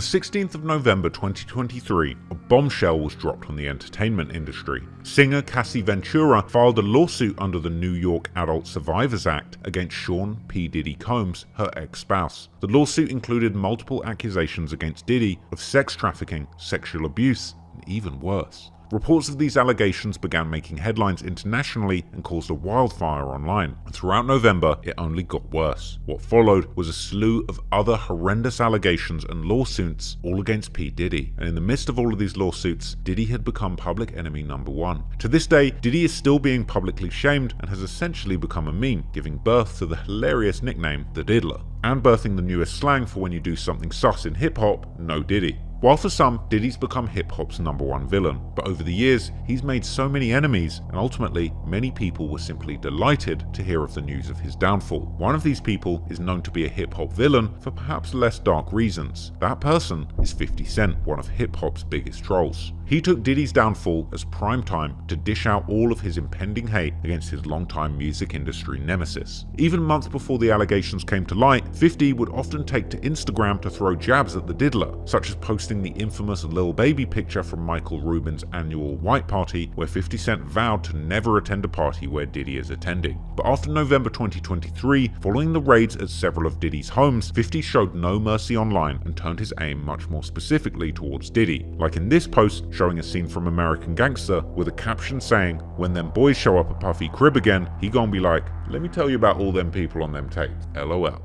the 16th of November 2023, a bombshell was dropped on the entertainment industry. Singer Cassie Ventura filed a lawsuit under the New York Adult Survivors Act against Sean P. Diddy Combs, her ex-spouse. The lawsuit included multiple accusations against Diddy of sex trafficking, sexual abuse, and even worse. Reports of these allegations began making headlines internationally and caused a wildfire online. And throughout November, it only got worse. What followed was a slew of other horrendous allegations and lawsuits, all against P. Diddy. And in the midst of all of these lawsuits, Diddy had become public enemy number one. To this day, Diddy is still being publicly shamed and has essentially become a meme, giving birth to the hilarious nickname, the Diddler, and birthing the newest slang for when you do something sus in hip-hop, no Diddy. While for some, Diddy's become hip-hop's number one villain, but over the years, he's made so many enemies, and ultimately, many people were simply delighted to hear of the news of his downfall. One of these people is known to be a hip-hop villain for perhaps less dark reasons. That person is 50 Cent, one of hip-hop's biggest trolls. He took Diddy's downfall as prime time to dish out all of his impending hate against his longtime music industry nemesis. Even months before the allegations came to light, 50 would often take to Instagram to throw jabs at the Diddler, such as posting the infamous Lil Baby picture from Michael Rubin's annual White Party, where 50 Cent vowed to never attend a party where Diddy is attending. But after November 2023, following the raids at several of Diddy's homes, 50 showed no mercy online and turned his aim much more specifically towards Diddy, like in this post showing a scene from American Gangster with a caption saying, "When them boys show up at Puffy crib again, he gon' be like, let me tell you about all them people on them tapes, LOL."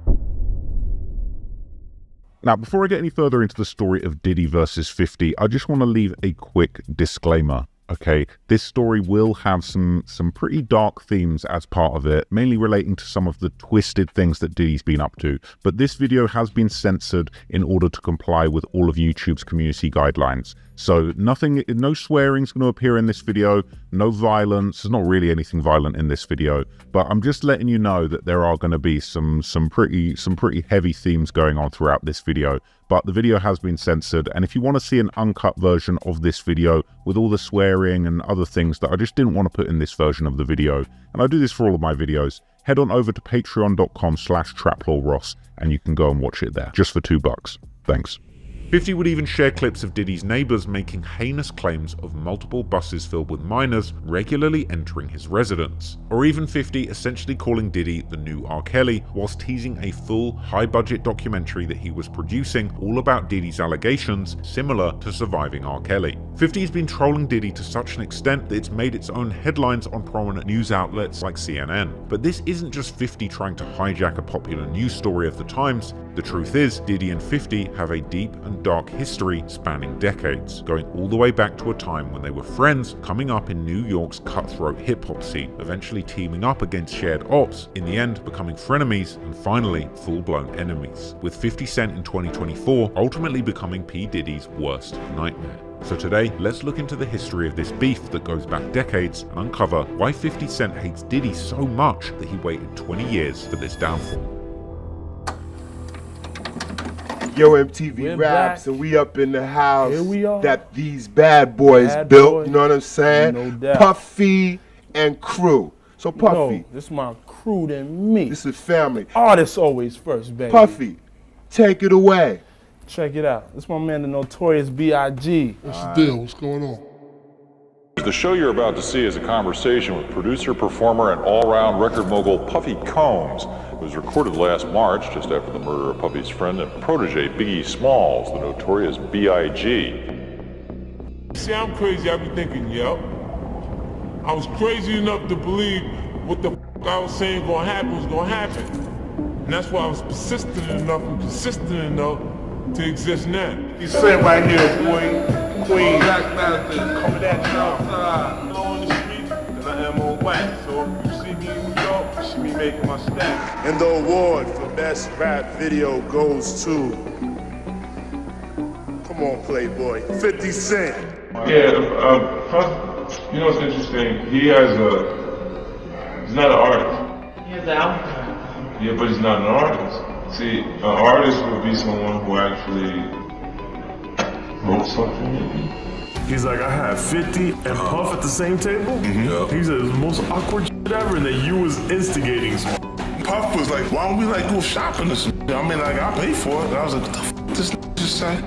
Now, before I get any further into the story of Diddy versus 50, I just want to leave a quick disclaimer. Okay, this story will have some pretty dark themes as part of it, mainly relating to some of the twisted things that Diddy's been up to. But this video has been censored in order to comply with all of YouTube's community guidelines. So no swearing is going to appear in this video, no violence. There's not really anything violent in this video, but I'm just letting you know that there are going to be some pretty heavy themes going on throughout this video. But the video has been censored, and if you want to see an uncut version of this video with all the swearing and other things that I just didn't want to put in this version of the video, and I do this for all of my videos, head on over to patreon.com/traplawross and you can go and watch it there, just for $2. Thanks. 50 would even share clips of Diddy's neighbors making heinous claims of multiple buses filled with minors regularly entering his residence. Or even 50 essentially calling Diddy the new R. Kelly whilst teasing a full, high-budget documentary that he was producing all about Diddy's allegations, similar to Surviving R. Kelly. 50 has been trolling Diddy to such an extent that it's made its own headlines on prominent news outlets like CNN. But this isn't just 50 trying to hijack a popular news story of the times. The truth is, Diddy and 50 have a deep and dark history spanning decades, going all the way back to a time when they were friends coming up in New York's cutthroat hip-hop scene, eventually teaming up against shared ops, in the end becoming frenemies, and finally full-blown enemies, with 50 Cent in 2024 ultimately becoming P. Diddy's worst nightmare. So today, let's look into the history of this beef that goes back decades and uncover why 50 Cent hates Diddy so much that he waited 20 years for this downfall. Yo, MTV Raps, back. And we up in the house. Here we are. That these bad boys built, you know what I'm saying? No doubt. Puffy and crew. So Puffy. No, this is my crew than me. This is family. Artists always first, baby. Puffy, take it away. Check it out. This is my man, the Notorious B.I.G. What's the deal? What's going on? The show you're about to see is a conversation with producer, performer, and all-round record mogul Puffy Combs. It was recorded last March, just after the murder of Puffy's friend and protege Biggie Smalls, the Notorious B.I.G. See, I'm crazy. I be thinking, yo, I was crazy enough to believe what the I was saying gonna happen was gonna happen. And that's why I was persistent enough and consistent enough to exist now. You say right here, boy, Queen. Coming at you outside. On the street, and I am on wax. So if you see me in New York, you see me making my stack. And the award for best rap video goes to, come on, Playboy, 50 Cent. Yeah, you know what's interesting? He's not an artist. He's an album. Yeah, but he's not an artist. See, an artist would be someone who actually wrote something maybe. He's like, I had 50 and Puff at the same table? He said it was the most awkward shit ever, and that you was instigating some. Puff was like, why don't we like go shopping or something? I mean, like, I paid for it. And I was like, what the f this just just say?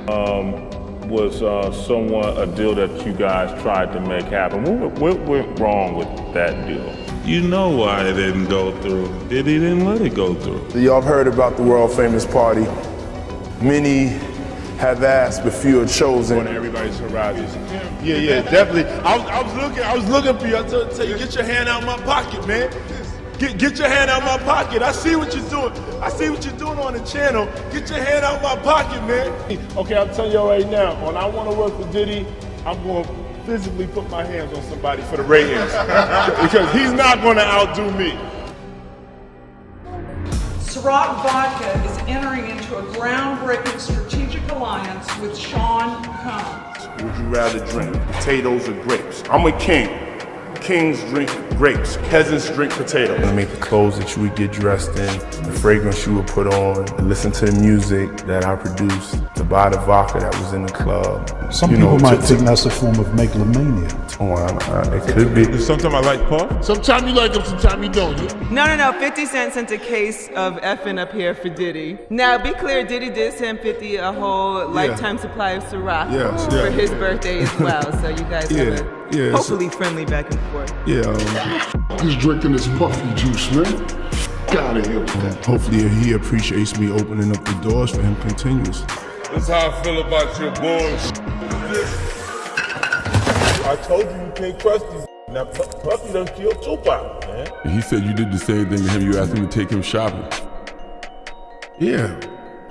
Was somewhat a deal that you guys tried to make happen. What went wrong with that deal? You know why it didn't go through. Diddy didn't let it go through. Y'all have heard about the world famous party. Many have asked, but few are chosen. On everybody's horizon. Yeah, definitely. I was looking for you. I tell you, get your hand out of my pocket, man. Get your hand out of my pocket. I see what you're doing. I see what you're doing on the channel. Get your hand out of my pocket, man. Okay, I'm telling you right now, when I want to work with Diddy, I'm going to physically put my hands on somebody for the ratings. Because he's not going to outdo me. Ciroc Vodka is entering into a groundbreaking strategic alliance with Sean Combs. Would you rather drink potatoes or grapes? I'm a king. Kings drink grapes, peasants drink potatoes. I make the clothes that you would get dressed in, the fragrance you would put on, listen to the music that I produced, to buy the vodka that was in the club. Some people might think that's a form of megalomania. Oh, it could be. Sometimes I like Puff. Sometimes you like him, sometimes you don't. No. 50 Cent sent a case of effing up here for Diddy. Now, be clear, Diddy did send 50 a whole lifetime supply of Ciroc for his birthday as well. So you guys have a hopefully friendly back and forth. He's drinking this puffy juice, man. Got it here with that. Hopefully he appreciates me opening up the doors for him continuously. That's how I feel about your boys. I told you can't trust these. Now, Puffy done killed Tupac, man. He said you did the same thing to him. You asked him to take him shopping. Yeah,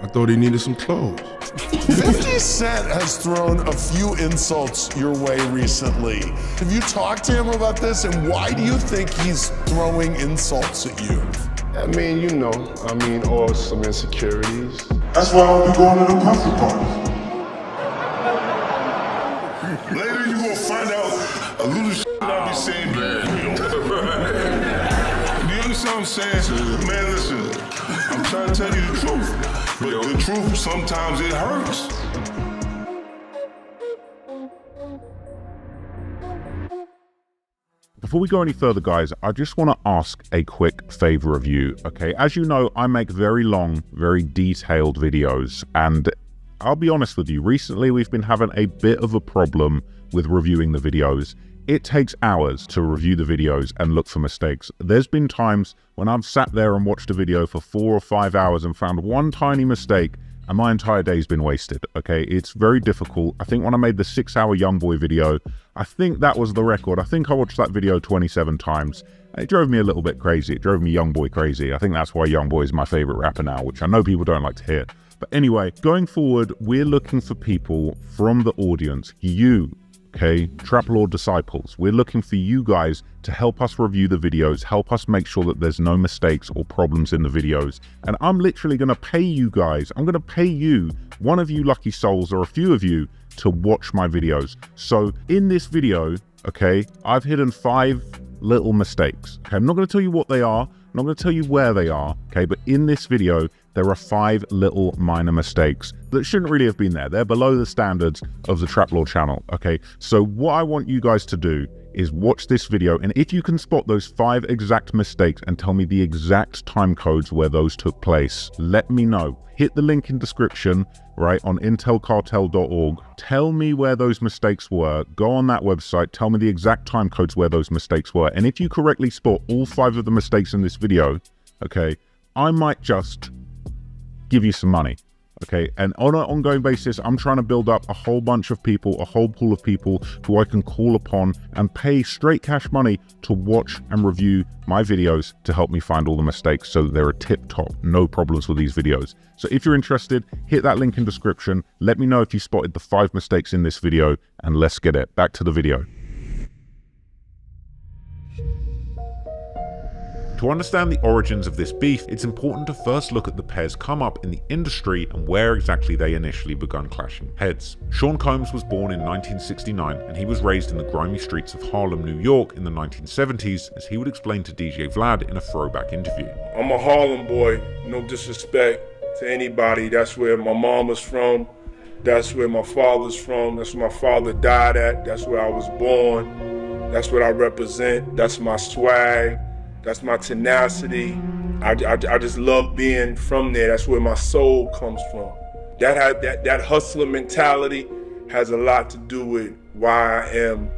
I thought he needed some clothes. 50 Cent has thrown a few insults your way recently. Have you talked to him about this, and why do you think he's throwing insults at you? I mean, or some insecurities. That's why I don't be going to the puffy parties. Later you gonna find out a little shit I be saying bad. Do you understand what I'm saying? Man, listen, I'm trying to tell you the truth. But the truth, sometimes it hurts. Before we go any further, guys, I just want to ask a quick favor of you, okay? As you know, I make very long, very detailed videos, and I'll be honest with you, recently we've been having a bit of a problem with reviewing the videos. It takes hours to review the videos and look for mistakes. There's been times when I've sat there and watched a video for 4 or 5 hours and found one tiny mistake, and my entire day's been wasted, okay? It's very difficult. I think when I made the 6-hour Youngboy video, I think that was the record. I think I watched that video 27 times. It drove me a little bit crazy. It drove me Youngboy crazy. I think that's why Youngboy is my favorite rapper now, which I know people don't like to hear. But anyway, going forward, we're looking for people from the audience, you, okay, Trap Lord disciples. We're looking for you guys to help us review the videos, help us make sure that there's no mistakes or problems in the videos. And I'm literally going to pay you guys, I'm going to pay you, one of you lucky souls or a few of you, to watch my videos. So in this video, okay, I've hidden 5 little mistakes. Okay, I'm not going to tell you what they are, I'm not going to tell you where they are, okay, but in this video, there are 5 little minor mistakes that shouldn't really have been there. They're below the standards of the Trap Lord channel, okay? So what I want you guys to do is watch this video, and if you can spot those 5 exact mistakes and tell me the exact time codes where those took place, let me know. Hit the link in description, right, on intelcartel.org. Tell me where those mistakes were. Go on that website, tell me the exact time codes where those mistakes were. And if you correctly spot all 5 of the mistakes in this video, okay, I might just give you some money, okay? And on an ongoing basis, I'm trying to build up a whole bunch of people, a whole pool of people who I can call upon and pay straight cash money to watch and review my videos to help me find all the mistakes so that they're a tip-top, no problems with these videos. So if you're interested, hit that link in description. Let me know if you spotted the 5 mistakes in this video, and let's get it. Back to the video. To understand the origins of this beef, it's important to first look at the pair's come up in the industry and where exactly they initially begun clashing heads. Sean Combs was born in 1969 and he was raised in the grimy streets of Harlem, New York in the 1970s, as he would explain to DJ Vlad in a throwback interview. I'm a Harlem boy, no disrespect to anybody. That's where my mom was from. That's where my father's from. That's where my father died at. That's where I was born. That's what I represent. That's my swag. That's my tenacity. I just love being from there. That's where my soul comes from. That hustler mentality has a lot to do with why I am.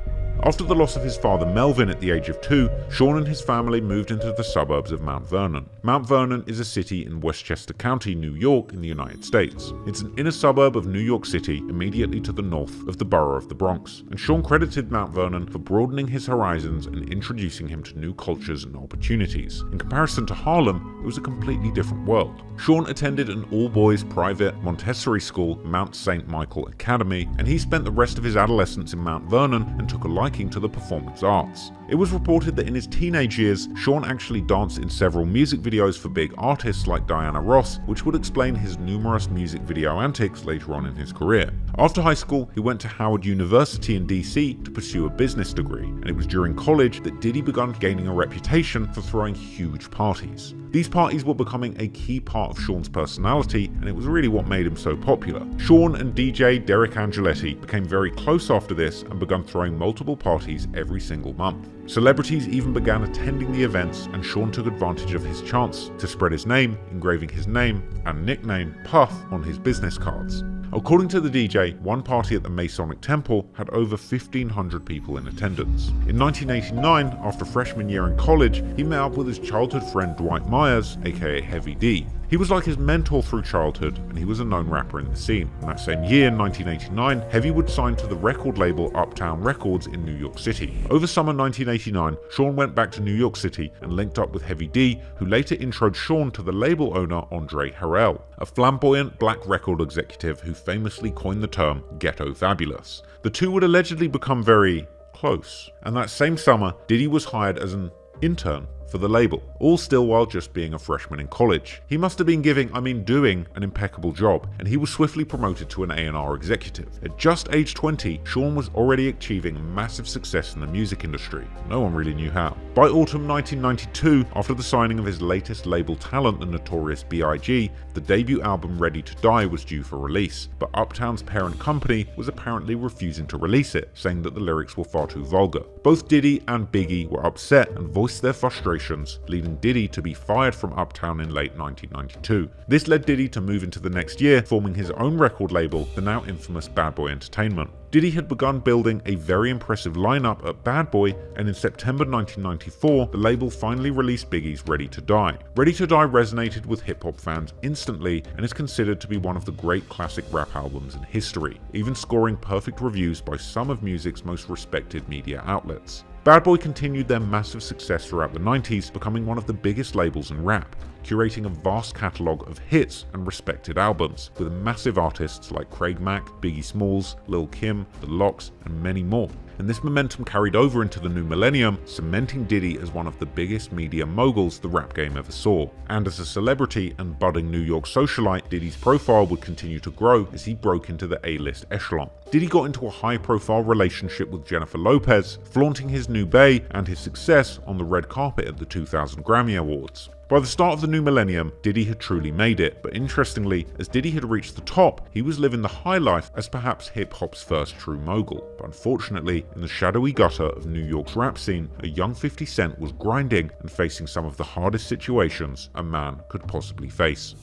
After the loss of his father Melvin at the age of 2, Sean and his family moved into the suburbs of Mount Vernon. Mount Vernon is a city in Westchester County, New York, in the United States. It's an inner suburb of New York City, immediately to the north of the borough of the Bronx. And Sean credited Mount Vernon for broadening his horizons and introducing him to new cultures and opportunities. In comparison to Harlem, it was a completely different world. Sean attended an all-boys private Montessori school, Mount St. Michael Academy, and he spent the rest of his adolescence in Mount Vernon and took a liking to the performance arts. It was reported that in his teenage years, Sean actually danced in several music videos for big artists like Diana Ross, which would explain his numerous music video antics later on in his career. After high school, he went to Howard University in DC to pursue a business degree, and it was during college that Diddy began gaining a reputation for throwing huge parties. These parties were becoming a key part of Sean's personality, and it was really what made him so popular. Sean and DJ Derek Angeletti became very close after this and began throwing multiple parties every single month. Celebrities even began attending the events, and Sean took advantage of his chance to spread his name, engraving his name and nickname Puff on his business cards. According to the DJ, one party at the Masonic Temple had over 1,500 people in attendance. In 1989, after freshman year in college, he met up with his childhood friend Dwight Myers, aka Heavy D. He was like his mentor through childhood, and he was a known rapper in the scene. In that same year, 1989, Heavy would sign to the record label Uptown Records in New York City. Over summer 1989, Sean went back to New York City and linked up with Heavy D, who later introed Sean to the label owner Andre Harrell, a flamboyant black record executive who famously coined the term ghetto fabulous. The two would allegedly become very close, and that same summer, Diddy was hired as an intern for the label, all still while just being a freshman in college. He must have been doing an impeccable job, and he was swiftly promoted to an A&R executive. At just age 20, Sean was already achieving massive success in the music industry. No one really knew how. By autumn 1992, after the signing of his latest label talent, the Notorious B.I.G., the debut album Ready to Die was due for release, but Uptown's parent company was apparently refusing to release it, saying that the lyrics were far too vulgar. Both Diddy and Biggie were upset and voiced their frustration, leading Diddy to be fired from Uptown in late 1992. This led Diddy to move into the next year, forming his own record label, the now infamous Bad Boy Entertainment. Diddy had begun building a very impressive lineup at Bad Boy, and in September 1994, the label finally released Biggie's Ready to Die. Ready to Die resonated with hip-hop fans instantly and is considered to be one of the great classic rap albums in history, even scoring perfect reviews by some of music's most respected media outlets. Bad Boy continued their massive success throughout the 90s, becoming one of the biggest labels in rap, curating a vast catalogue of hits and respected albums, with massive artists like Craig Mack, Biggie Smalls, Lil' Kim, The Lox, and many more. And this momentum carried over into the new millennium, cementing Diddy as one of the biggest media moguls the rap game ever saw. And as a celebrity and budding New York socialite, Diddy's profile would continue to grow as he broke into the A-list echelon. Diddy got into a high-profile relationship with Jennifer Lopez, flaunting his new bae and his success on the red carpet at the 2000 Grammy Awards. By the start of the new millennium, Diddy had truly made it, but interestingly, as Diddy had reached the top, he was living the high life as perhaps hip-hop's first true mogul. But unfortunately, in the shadowy gutter of New York's rap scene, a young 50 Cent was grinding and facing some of the hardest situations a man could possibly face.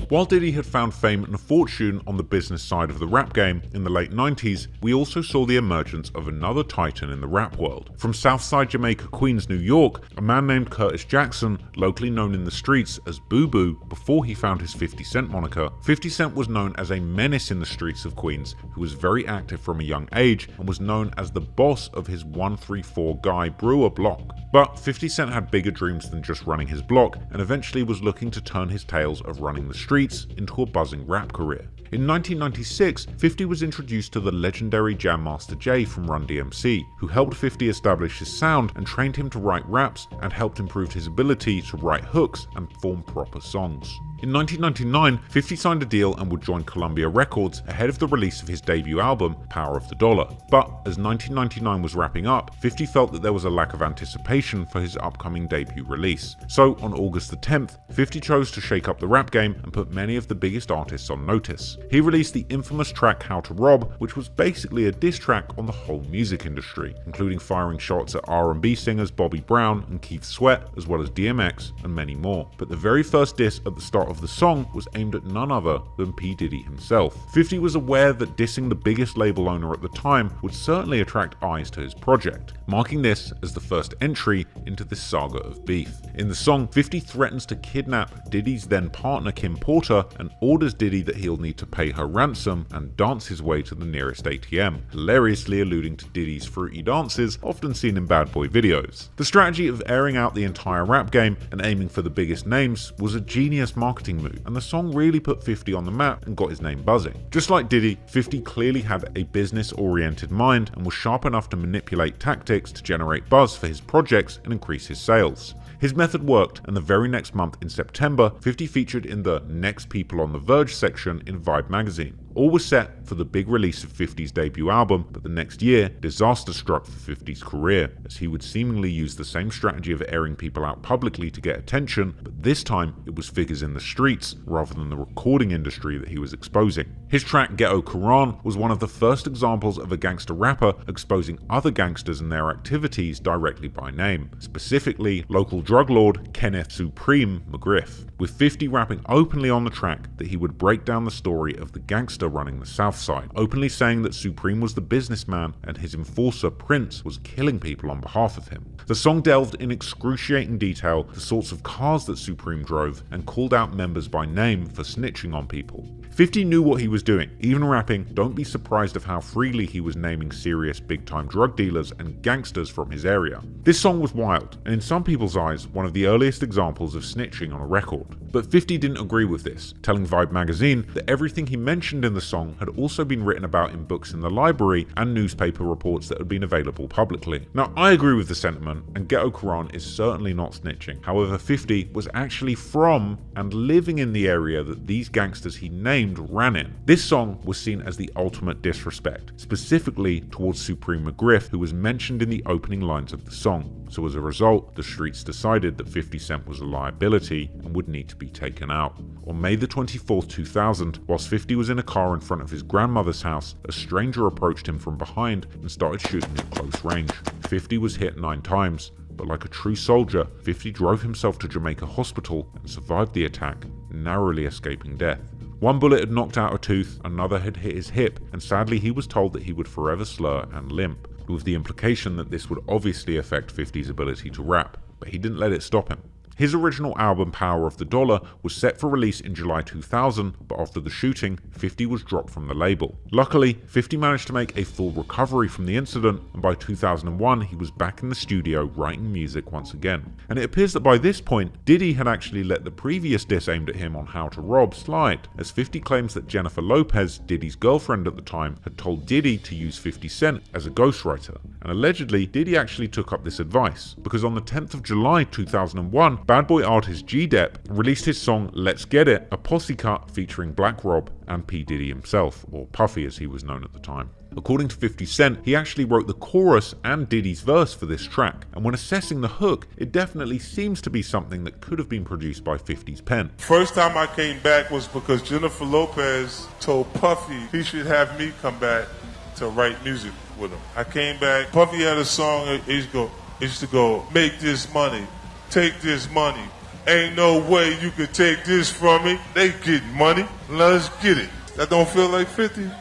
While Diddy had found fame and a fortune on the business side of the rap game in the late 90s, we also saw the emergence of another titan in the rap world. From Southside Jamaica, Queens, New York, a man named Curtis Jackson, locally known in the streets as Boo Boo before he found his 50 Cent moniker. 50 Cent was known as a menace in the streets of Queens, who was very active from a young age and was known as the boss of his 134 Guy Brewer block. But 50 Cent had bigger dreams than just running his block, and eventually was looking to turn his tales of running the streets into a buzzing rap career. In 1996, 50 was introduced to the legendary Jam Master Jay from Run DMC, who helped 50 establish his sound and trained him to write raps and helped improve his ability to write hooks and form proper songs. In 1999, 50 signed a deal and would join Columbia Records ahead of the release of his debut album, Power of the Dollar. But as 1999 was wrapping up, 50 felt that there was a lack of anticipation for his upcoming debut release. So on August the 10th, 50 chose to shake up the rap game and put many of the biggest artists on notice. He released the infamous track How to Rob, which was basically a diss track on the whole music industry, including firing shots at R&B singers Bobby Brown and Keith Sweat, as well as DMX and many more. But the very first diss at the start of the song was aimed at none other than P. Diddy himself. 50 was aware that dissing the biggest label owner at the time would certainly attract eyes to his project, marking this as the first entry into this saga of beef. In the song, 50 threatens to kidnap Diddy's then partner Kim Porter and orders Diddy that he'll need to pay her ransom and dance his way to the nearest ATM, hilariously alluding to Diddy's fruity dances often seen in Bad Boy videos. The strategy of airing out the entire rap game and aiming for the biggest names was a genius marketing move, and the song really put 50 on the map and got his name buzzing. Just like Diddy, 50 clearly had a business-oriented mind and was sharp enough to manipulate tactics to generate buzz for his projects and increase his sales. His method worked, and the very next month in September, 50 featured in the Next People on the Verge section in Vibe magazine. All was set for the big release of 50's debut album, but the next year, disaster struck for 50's career, as he would seemingly use the same strategy of airing people out publicly to get attention, but this time it was figures in the streets rather than the recording industry that he was exposing. His track Ghetto Quran was one of the first examples of a gangster rapper exposing other gangsters and their activities directly by name, specifically local drug lord Kenneth Supreme McGriff, with 50 rapping openly on the track that he would break down the story of the gangster running the South Side, openly saying that Supreme was the businessman and his enforcer Prince was killing people on behalf of him. The song delved in excruciating detail the sorts of cars that Supreme drove and called out members by name for snitching on people. 50 knew what he was doing, even rapping, don't be surprised of how freely he was naming serious big-time drug dealers and gangsters from his area. This song was wild, and in some people's eyes, one of the earliest examples of snitching on a record. But 50 didn't agree with this, telling Vibe magazine that everything he mentioned in the song had also been written about in books in the library and newspaper reports that had been available publicly. Now, I agree with the sentiment, and Ghetto Quran is certainly not snitching. However, 50 was actually from and living in the area that these gangsters he named ran in. This song was seen as the ultimate disrespect, specifically towards Supreme McGriff, who was mentioned in the opening lines of the song. So as a result, the streets decided that 50 Cent was a liability and would need to be taken out. On May the 24th, 2000, whilst 50 was in a car in front of his grandmother's house, a stranger approached him from behind and started shooting at close range. 50 was hit 9 times, but like a true soldier, 50 drove himself to Jamaica Hospital and survived the attack, narrowly escaping death. One bullet had knocked out a tooth, another had hit his hip, and sadly he was told that he would forever slur and limp, with the implication that this would obviously affect 50's ability to rap, but he didn't let it stop him. His original album Power of the Dollar was set for release in July 2000, but after the shooting, 50 was dropped from the label. Luckily, 50 managed to make a full recovery from the incident, and by 2001 he was back in the studio writing music once again. And it appears that by this point, Diddy had actually let the previous diss aimed at him on How to Rob slide, as 50 claims that Jennifer Lopez, Diddy's girlfriend at the time, had told Diddy to use 50 Cent as a ghostwriter. And allegedly, Diddy actually took up this advice, because on the 10th of July 2001, Bad Boy artist G-Dep released his song Let's Get It, a posse cut featuring Black Rob and P. Diddy himself, or Puffy as he was known at the time. According to 50 Cent, he actually wrote the chorus and Diddy's verse for this track, and when assessing the hook, it definitely seems to be something that could have been produced by 50's pen. First time I came back was because Jennifer Lopez told Puffy he should have me come back to write music with him. I came back, Puffy had a song, it used to go, make this money, take this money. Ain't no way you could take this from me. They get money. Let's get it. That don't feel like 50?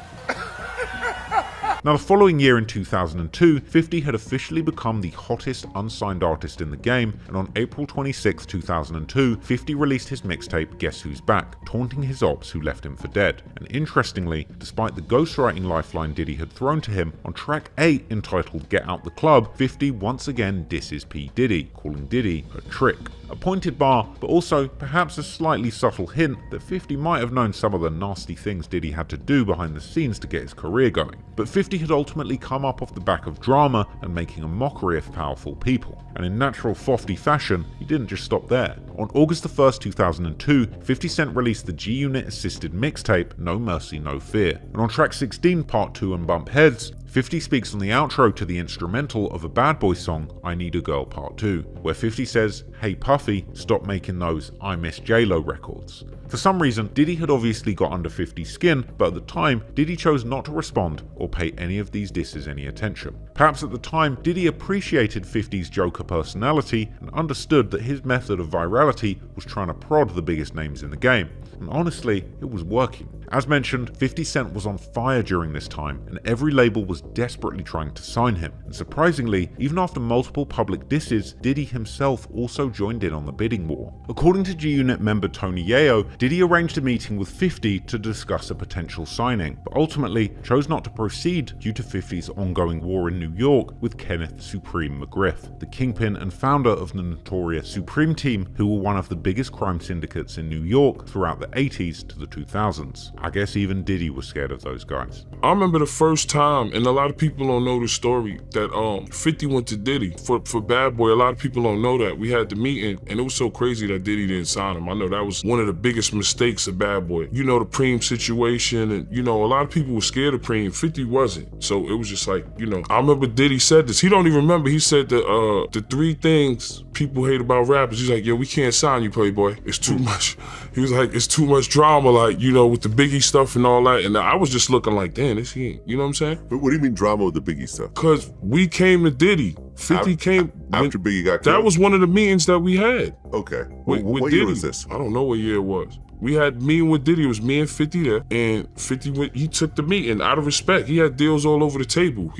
Now, the following year in 2002, 50 had officially become the hottest unsigned artist in the game, and on April 26, 2002, 50 released his mixtape Guess Who's Back, taunting his ops who left him for dead. And interestingly, despite the ghostwriting lifeline Diddy had thrown to him, on track 8 entitled Get Out the Club, 50 once again disses P. Diddy, calling Diddy a trick. A pointed bar, but also perhaps a slightly subtle hint that 50 might have known some of the nasty things Diddy had to do behind the scenes to get his career going. But 50 had ultimately come up off the back of drama and making a mockery of powerful people. And in natural Fofty fashion, he didn't just stop there. On August 1st, 2002, 50 Cent released the G-Unit assisted mixtape No Mercy, No Fear. And on track 16, Part 2 and Bump Heads, 50 speaks on the outro to the instrumental of a Bad Boy song, I Need a Girl Part 2, where 50 says, "Hey Puffy, stop making those I Miss J-Lo records." For some reason, Diddy had obviously got under 50's skin, but at the time, Diddy chose not to respond or pay any of these disses any attention. Perhaps at the time, Diddy appreciated 50's Joker personality and understood that his method of virality was trying to prod the biggest names in the game. And honestly, it was working. As mentioned, 50 Cent was on fire during this time, and every label was desperately trying to sign him. And surprisingly, even after multiple public disses, Diddy himself also joined in on the bidding war. According to G-Unit member Tony Yayo, Diddy arranged a meeting with 50 to discuss a potential signing, but ultimately chose not to proceed due to 50's ongoing war in New York with Kenneth Supreme McGriff, the kingpin and founder of the notorious Supreme Team, who were one of the biggest crime syndicates in New York throughout the 80s to the 2000s. I guess even Diddy was scared of those guys. I remember the first time, and a lot of people don't know the story, that 50 went to Diddy for Bad Boy. A lot of people don't know that. We had the meeting, and it was so crazy that Diddy didn't sign him. I know that was one of the biggest mistakes of Bad Boy. You know, the Preem situation, and you know, a lot of people were scared of Preem. 50 wasn't. So it was just like, you know, I remember Diddy said this. He don't even remember. He said that the 3 things people hate about rappers. He's like, yo, we can't sign you, Playboy. It's too much. He was like, it's too much drama, like, you know, with the Biggie stuff and all that. And I was just looking like, damn, this he, you know what I'm saying? But what do you mean drama with the Biggie stuff? Cause we came to Diddy. 50 came after Biggie got killed. That was one of the meetings that we had. Okay. With what Diddy. year was this? I don't know what year it was. We had meeting with Diddy. It was me and 50 there, and 50 went. He took the meeting out of respect. He had deals all over the table.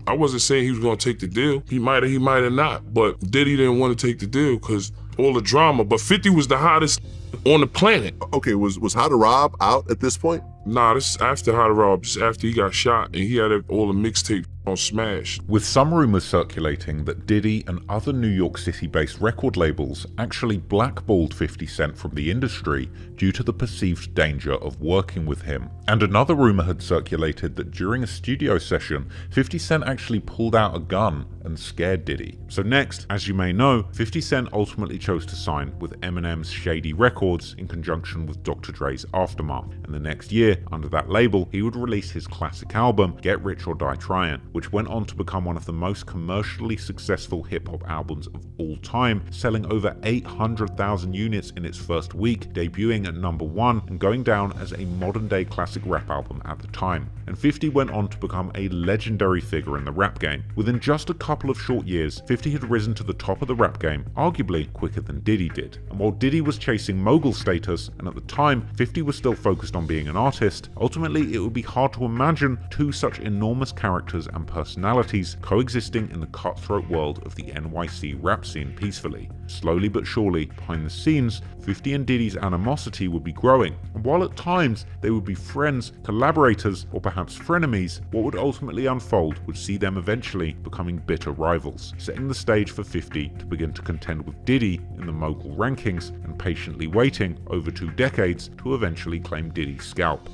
I wasn't saying he was gonna take the deal. He might have not. But Diddy didn't want to take the deal because all the drama. But 50 was the hottest on the planet. Okay, was How to Rob out at this point? Nah, this is after How to Rob. Just after he got shot, and he had all the mixtape on Smash. With some rumors circulating that Diddy and other New York City-based record labels actually blackballed 50 Cent from the industry due to the perceived danger of working with him. And another rumor had circulated that during a studio session, 50 Cent actually pulled out a gun and scared Diddy. So next, as you may know, 50 Cent ultimately chose to sign with Eminem's Shady Records in conjunction with Dr. Dre's Aftermath. And the next year, under that label, he would release his classic album, Get Rich or Die Tryin', which went on to become one of the most commercially successful hip-hop albums of all time, selling over 800,000 units in its first week, debuting at #1 and going down as a modern-day classic rap album at the time. And 50 went on to become a legendary figure in the rap game. Within just a couple of short years, 50 had risen to the top of the rap game, arguably quicker than Diddy did. And while Diddy was chasing mogul status, and at the time 50 was still focused on being an artist, ultimately it would be hard to imagine two such enormous characters and personalities coexisting in the cutthroat world of the NYC rap scene peacefully. Slowly but surely, behind the scenes, 50 and Diddy's animosity would be growing, and while at times they would be friends, collaborators, or perhaps frenemies, what would ultimately unfold would see them eventually becoming bitter rivals, setting the stage for 50 to begin to contend with Diddy in the mogul rankings and patiently waiting over 2 decades to eventually claim Diddy's scalp.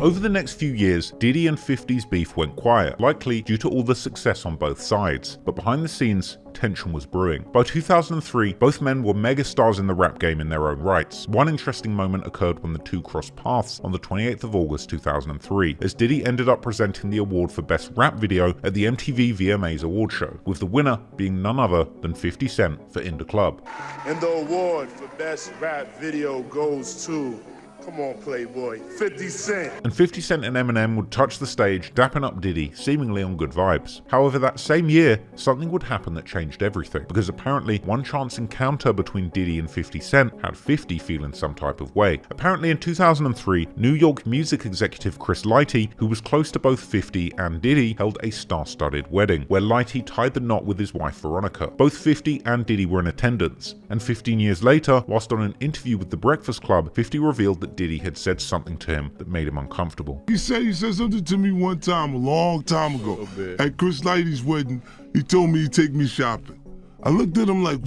Over the next few years, Diddy and 50's beef went quiet, likely due to all the success on both sides, but behind the scenes, tension was brewing. By 2003, both men were megastars in the rap game in their own rights. One interesting moment occurred when the two crossed paths on the 28th of August 2003, as Diddy ended up presenting the award for Best Rap Video at the MTV VMAs award show, with the winner being none other than 50 Cent for In Da Club. And the award for Best Rap Video goes to, come on, Playboy, 50 Cent. And 50 Cent and Eminem would touch the stage, dapping up Diddy, seemingly on good vibes. However, that same year, something would happen that changed everything, because apparently one chance encounter between Diddy and 50 Cent had 50 feeling some type of way. Apparently in 2003, New York music executive Chris Lighty, who was close to both 50 and Diddy, held a star-studded wedding, where Lighty tied the knot with his wife Veronica. Both 50 and Diddy were in attendance, and 15 years later, whilst on an interview with The Breakfast Club, 50 revealed that Diddy had said something to him that made him uncomfortable. He said something to me one time, a long time ago, at Chris Lighty's wedding. He told me he'd take me shopping. I looked at him like,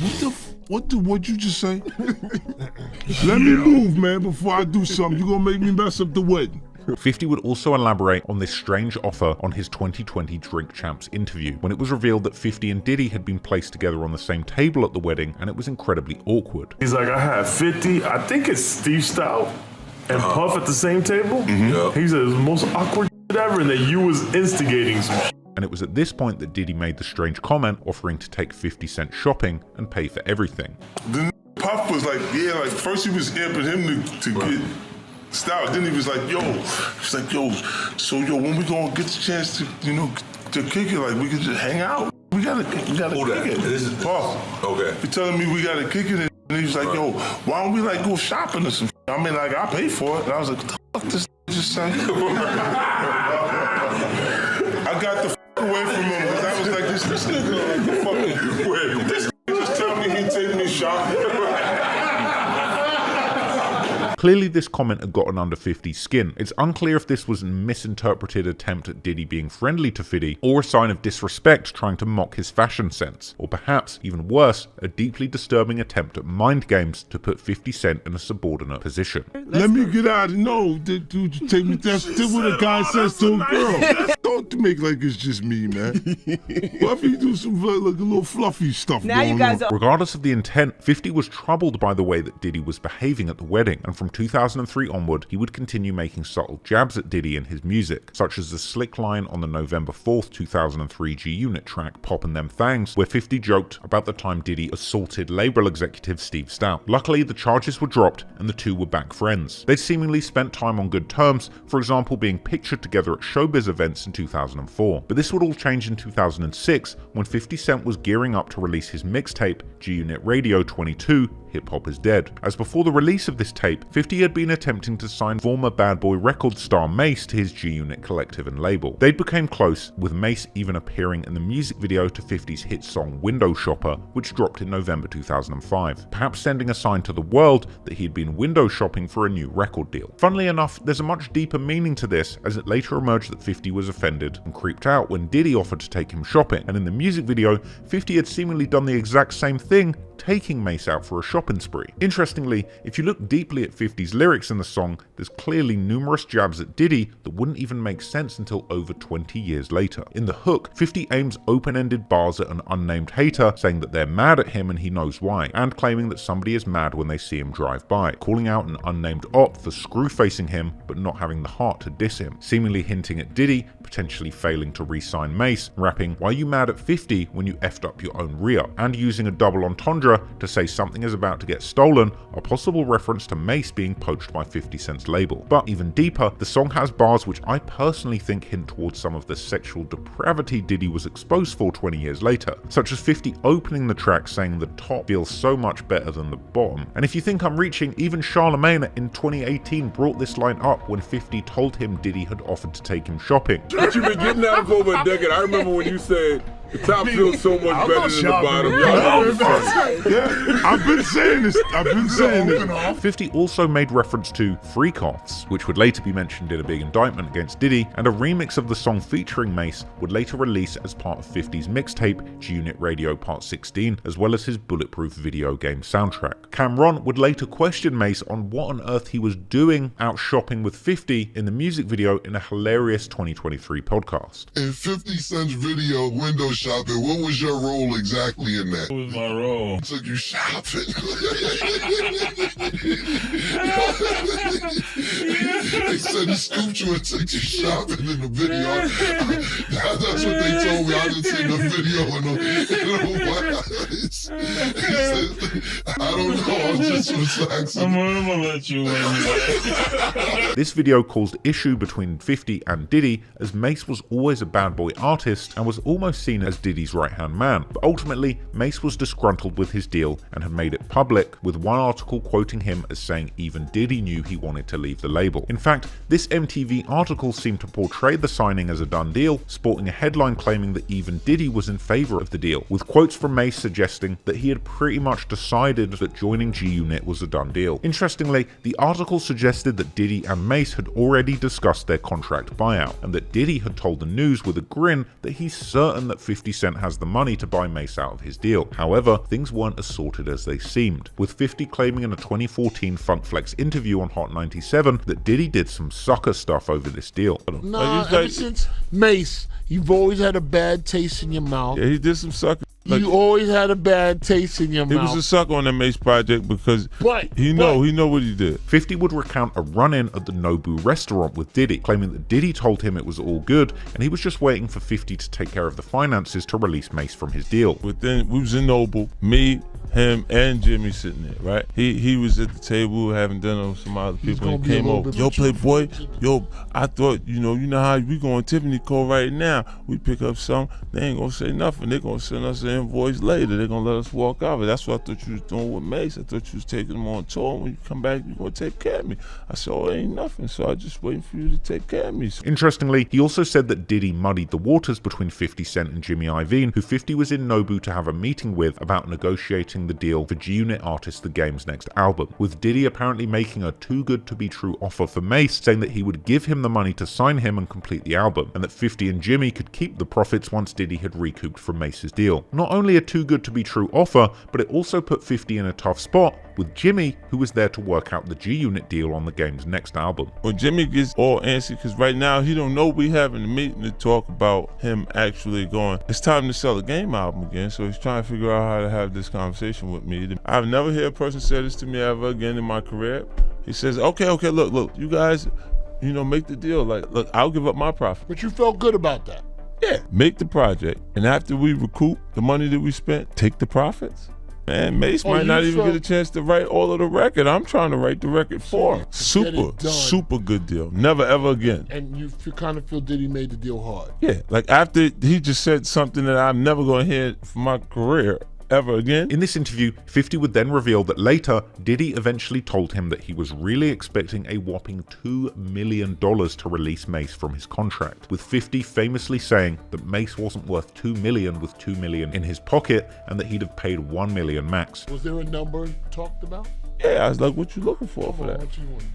what'd you just say? Let me move, man, before I do something. You're gonna make me mess up the wedding. 50 would also elaborate on this strange offer on his 2020 Drink Champs interview, when it was revealed that 50 and Diddy had been placed together on the same table at the wedding, and it was incredibly awkward. He's like, I had 50, I think it's Steve Stout, and Puff at the same table. He said it was the most awkward ever, and that you was instigating some shit. And it was at this point that Diddy made the strange comment offering to take 50 Cent shopping and pay for everything. The Puff was like, yeah, like first he was amping him to get Stout. Then he was like, yo, he's like, yo, so yo, when we gonna get the chance to, you know, to kick it, like we could just hang out. We gotta kick it. This is Puff. Okay. He telling me we gotta kick it, and he was like, yo, why don't we like go shopping or some? I mean, like I pay for it, and I was like, what the fuck this just say? I got the away from him because I was like, this nigga like the fucking wait. This just tell me he take me shopping. Clearly this comment had gotten under 50's skin. It's unclear if this was a misinterpreted attempt at Diddy being friendly to 50, or a sign of disrespect trying to mock his fashion sense, or perhaps, even worse, a deeply disturbing attempt at mind games to put 50 Cent in a subordinate position. Let me get out and know, dude, you take me. That's what a guy says to a girl. Don't make like it's just me, man. Why if you do some like a little fluffy stuff now you guys on? Regardless of the intent, 50 was troubled by the way that Diddy was behaving at the wedding, and from 2003 onward, he would continue making subtle jabs at Diddy in his music, such as the slick line on the November 4th, 2003 G-Unit track, Poppin' Them Thangs, where 50 joked about the time Diddy assaulted label executive Steve Stout. Luckily, the charges were dropped and the two were back friends. They'd seemingly spent time on good terms, for example being pictured together at showbiz events in 2004. But this would all change in 2006, when 50 Cent was gearing up to release his mixtape, G-Unit Radio 22, Hip Hop is Dead. As before the release of this tape, 50 had been attempting to sign former Bad Boy Records star Mace to his G-Unit collective and label. They'd become close, with Mace even appearing in the music video to 50's hit song Window Shopper, which dropped in November 2005, perhaps sending a sign to the world that he had been window shopping for a new record deal. Funnily enough, there's a much deeper meaning to this, as it later emerged that 50 was offended and creeped out when Diddy offered to take him shopping, and in the music video, 50 had seemingly done the exact same thing, taking Mace out for a shopping spree. Interestingly, if you look deeply at 50's lyrics in the song, there's clearly numerous jabs at Diddy that wouldn't even make sense until over 20 years later. In the hook, 50 aims open-ended bars at an unnamed hater, saying that they're mad at him and he knows why, and claiming that somebody is mad when they see him drive by, calling out an unnamed op for screw-facing him but not having the heart to diss him, seemingly hinting at Diddy potentially failing to re-sign Mace, rapping, "Why you mad at 50 when you effed up your own re-up?" and using a double entendre to say something is about to get stolen, a possible reference to Mace being poached by 50 Cent's label. But even deeper, the song has bars which I personally think hint towards some of the sexual depravity Diddy was exposed for 20 years later, such as 50 opening the track saying the top feels so much better than the bottom. And if you think I'm reaching, even Charlemagne in 2018 brought this line up when 50 told him Diddy had offered to take him shopping. But you've been getting out for over a decade. I remember when you said the top feels so much better than the bottom. Yeah, I've been saying this. 50 also made reference to freak-offs, which would later be mentioned in a big indictment against Diddy, and a remix of the song featuring Mace would later release as part of 50's mixtape, G-Unit Radio Part 16, as well as his Bulletproof video game soundtrack. Cameron would later question Mace on what on earth he was doing out shopping with 50 in the music video in a hilarious 2023 podcast. In 50 Cent's video, Window Shopping, what was your role exactly in that? What was my role? Took you shopping. They said he scooped you and took you shopping in the video. That's what they told me. I didn't see the video in a while. I don't know. I just was asking. I'm gonna let you in. This video caused issue between 50 and Diddy, as Mace was always a bad boy artist and was almost seen as Diddy's right-hand man. But ultimately, Mace was disgruntled with his deal and had made it public, with one article quoting him as saying even Diddy knew he wanted to leave the label. In fact, this MTV article seemed to portray the signing as a done deal, sporting a headline claiming that even Diddy was in favor of the deal, with quotes from Mace suggesting that he had pretty much decided that joining G-Unit was a done deal. Interestingly, the article suggested that Diddy and Mace had already discussed their contract buyout, and that Diddy had told the news with a grin that he's certain that 50 50 Cent has the money to buy Mase out of his deal. However, things weren't as sorted as they seemed, with 50 claiming in a 2014 Funk Flex interview on Hot 97 that Diddy did some sucker stuff over this deal. Nah, ever since Mase, you've always had a bad taste in your mouth. Yeah, he did some sucker. You always had a bad taste in your mouth. He was a sucker on the Mase project because he know what he did. 50 would recount a run-in at the Nobu restaurant with Diddy, claiming that Diddy told him it was all good and he was just waiting for 50 to take care of the finances to release Mase from his deal. But then we was in Nobu, me, him, and Jimmy sitting there, right? He was at the table having dinner with some other people and came over. Yo, Playboy, yo, I thought, you know how we going Tiffany Cole right now. We pick up something, they ain't gonna say nothing. They gonna send us an invoice later. They gonna let us walk out. That's what I thought you was doing with Mase. I thought you was taking him on tour. When you come back, you gonna take care of me. I said, oh, it ain't nothing. So I just waiting for you to take care of me. Interestingly, he also said that Diddy muddied the waters between 50 Cent and Jimmy Iovine, who 50 was in Nobu to have a meeting with about negotiating the deal for G-Unit artist The Game's next album, with Diddy apparently making a too good to be true offer for Mase, saying that he would give him the money to sign him and complete the album, and that 50 and Jimmy could keep the profits once Diddy had recouped from Mase's deal. Not only a too good to be true offer, but it also put 50 in a tough spot with Jimmy, who was there to work out the G-Unit deal on The Game's next album. Well, Jimmy gets all antsy because right now he don't know we having a meeting to talk about him actually going, it's time to sell the Game album again, so he's trying to figure out how to have this conversation with me. I've never heard a person say this to me ever again in my career. He says, okay, look, you guys, make the deal. Like, look, I'll give up my profit. But you felt good about that. Yeah, make the project, and after we recoup the money that we spent, take the profits. Man, Mase might not even get a chance to write all of the record. I'm trying to write the record for him. Super good deal. Never ever again. And you kind of feel Diddy made the deal hard. Yeah, like after he just said something that I'm never gonna hear from my career ever again. In this interview, 50 would then reveal that later, Diddy eventually told him that he was really expecting a whopping $2 million to release Mase from his contract, with 50 famously saying that Mase wasn't worth $2 million with $2 million in his pocket and that he'd have paid $1 million max. Was there a number talked about? Yeah, I was like, what you looking for that?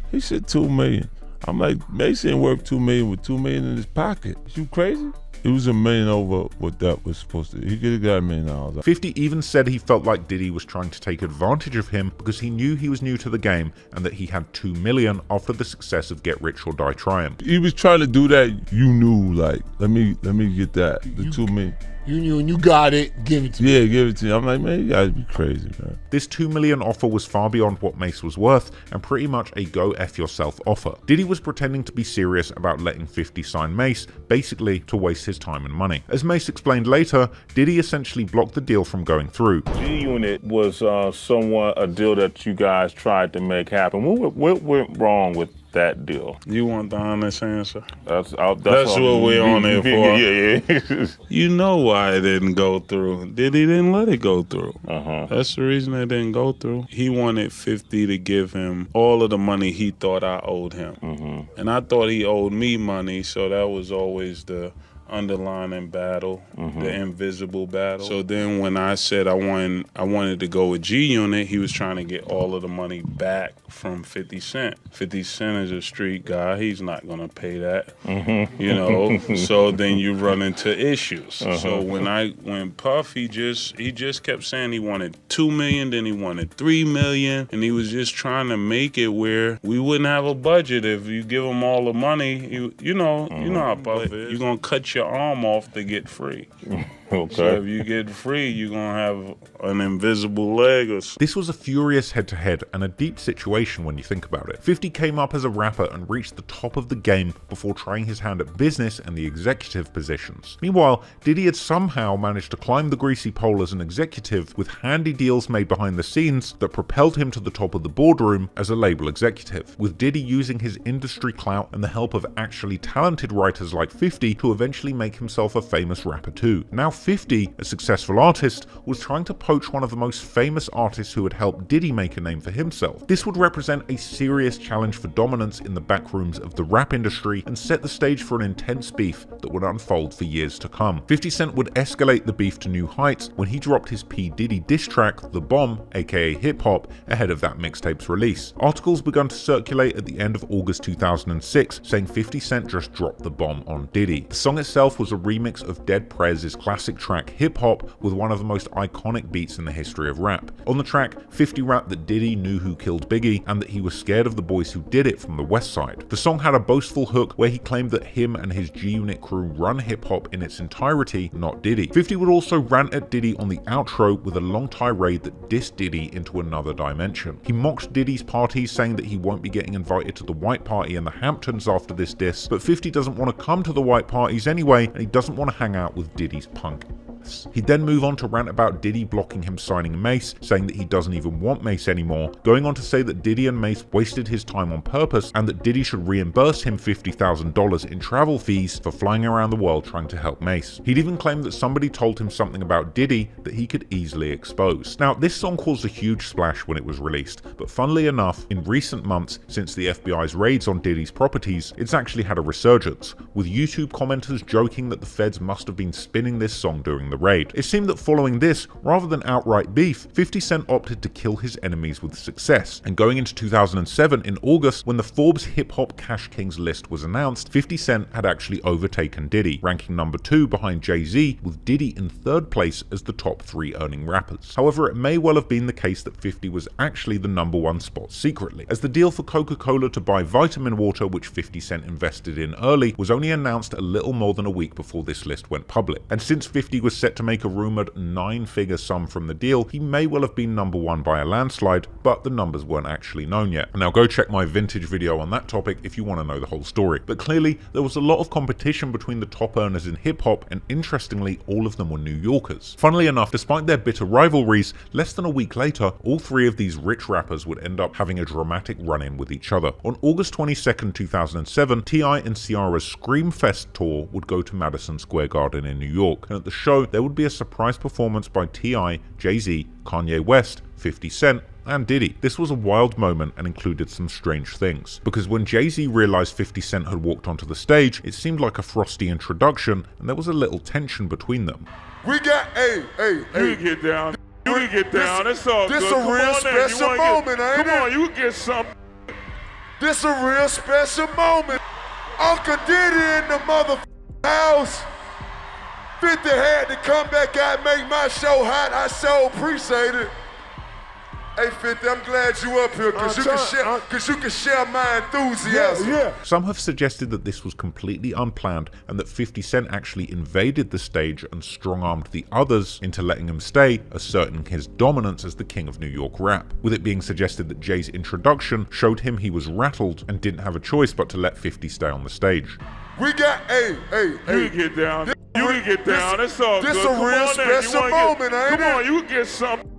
He said $2 million. I'm like, Mase ain't worth $2 million with $2 million in his pocket. You crazy? It was $1 million over what that was supposed to. He could have got $1 million. 50 even said he felt like Diddy was trying to take advantage of him because he knew he was new to the game and that he had $2 million after the success of Get Rich or Die Trying. He was trying to do that. You knew, like, let me get that. The $2 million. You knew and you got it, give it to me. Yeah, give it to me. I'm like, man, you guys be crazy, man. This $2 million offer was far beyond what Mase was worth and pretty much a go F yourself offer. Diddy was pretending to be serious about letting 50 sign Mase, basically to waste his time and money. As Mase explained later, Diddy essentially blocked the deal from going through. G-Unit was somewhat a deal that you guys tried to make happen. What went wrong with that deal? You want the honest answer? That's what we're on there for. Yeah. You know why it didn't go through. Diddy didn't let it go through. That's the reason it didn't go through. He wanted 50 to give him all of the money he thought I owed him. And I thought he owed me money, so that was always the underlining battle, the invisible battle. So then when I said I wanted to go with G-Unit, he was trying to get all of the money back from 50 Cent. 50 Cent is a street guy. He's not going to pay that, So then you run into issues. So when Puff, he just kept saying he wanted $2 million, then he wanted $3 million, and he was just trying to make it where we wouldn't have a budget if you give him all the money. You know how Puff is. You're going to cut your arm off to get free. Okay. So if you get free, you're going to have an invisible leg or something. This was a furious head-to-head and a deep situation when you think about it. 50 came up as a rapper and reached the top of the game before trying his hand at business and the executive positions. Meanwhile, Diddy had somehow managed to climb the greasy pole as an executive with handy deals made behind the scenes that propelled him to the top of the boardroom as a label executive, with Diddy using his industry clout and the help of actually talented writers like 50 to eventually make himself a famous rapper too. Now 50, a successful artist, was trying to poach one of the most famous artists who had helped Diddy make a name for himself. This would represent a serious challenge for dominance in the backrooms of the rap industry and set the stage for an intense beef that would unfold for years to come. 50 Cent would escalate the beef to new heights when he dropped his P. Diddy diss track, The Bomb, aka Hip Hop, ahead of that mixtape's release. Articles began to circulate at the end of August 2006 saying 50 Cent just dropped the bomb on Diddy. The song itself was a remix of Dead Prez's classic classic track Hip Hop with one of the most iconic beats in the history of rap. On the track, 50 rapped that Diddy knew who killed Biggie and that he was scared of the boys who did it from the West Side. The song had a boastful hook where he claimed that him and his G-Unit crew run hip hop in its entirety, not Diddy. 50 would also rant at Diddy on the outro with a long tirade that dissed Diddy into another dimension. He mocked Diddy's parties, saying that he won't be getting invited to the white party in the Hamptons after this diss, but 50 doesn't want to come to the white parties anyway, and he doesn't want to hang out with Diddy's punk. He'd then move on to rant about Diddy blocking him signing Mace, saying that he doesn't even want Mace anymore, going on to say that Diddy and Mace wasted his time on purpose and that Diddy should reimburse him $50,000 in travel fees for flying around the world trying to help Mace. He'd even claimed that somebody told him something about Diddy that he could easily expose. Now, this song caused a huge splash when it was released, but funnily enough, in recent months since the FBI's raids on Diddy's properties, it's actually had a resurgence, with YouTube commenters joking that the feds must have been spinning this song during the raid. It seemed that following this, rather than outright beef, 50 Cent opted to kill his enemies with success, and going into 2007 in August, when the Forbes Hip Hop Cash Kings list was announced, 50 Cent had actually overtaken Diddy, ranking number 2 behind Jay-Z, with Diddy in 3rd place as the top 3 earning rappers. However, it may well have been the case that 50 was actually the number 1 spot secretly, as the deal for Coca-Cola to buy vitamin water, which 50 Cent invested in early, was only announced a little more than a week before this list went public. And since 50 was set to make a rumored 9-figure sum from the deal, he may well have been number 1 by a landslide, but the numbers weren't actually known yet. Now go check my vintage video on that topic if you want to know the whole story. But clearly, there was a lot of competition between the top earners in hip-hop, and interestingly, all of them were New Yorkers. Funnily enough, despite their bitter rivalries, less than a week later, all 3 of these rich rappers would end up having a dramatic run-in with each other. On August 22nd, 2007, T.I. and Ciara's Screamfest tour would go to Madison Square Garden in New York, and at the show, there would be a surprise performance by T.I., Jay-Z, Kanye West, 50 Cent, and Diddy. This was a wild moment and included some strange things, because when Jay-Z realized 50 Cent had walked onto the stage, it seemed like a frosty introduction, and there was a little tension between them. We got, hey. You can get down. You can get down. It's all good. This a real special moment, ain't it? Come on, you can get something. This a real special moment. Uncle Diddy in the house. 50 had to come back out and make my show hot. I so appreciate it. Hey 50, I'm glad you up here because you can share my enthusiasm. Yeah. Some have suggested that this was completely unplanned and that 50 Cent actually invaded the stage and strong-armed the others into letting him stay, asserting his dominance as the king of New York rap, with it being suggested that Jay's introduction showed him he was rattled and didn't have a choice but to let 50 stay on the stage. We got, hey. You can get down. You can get down. It's all good. This a real special moment, ain't it? Come on, you can get something.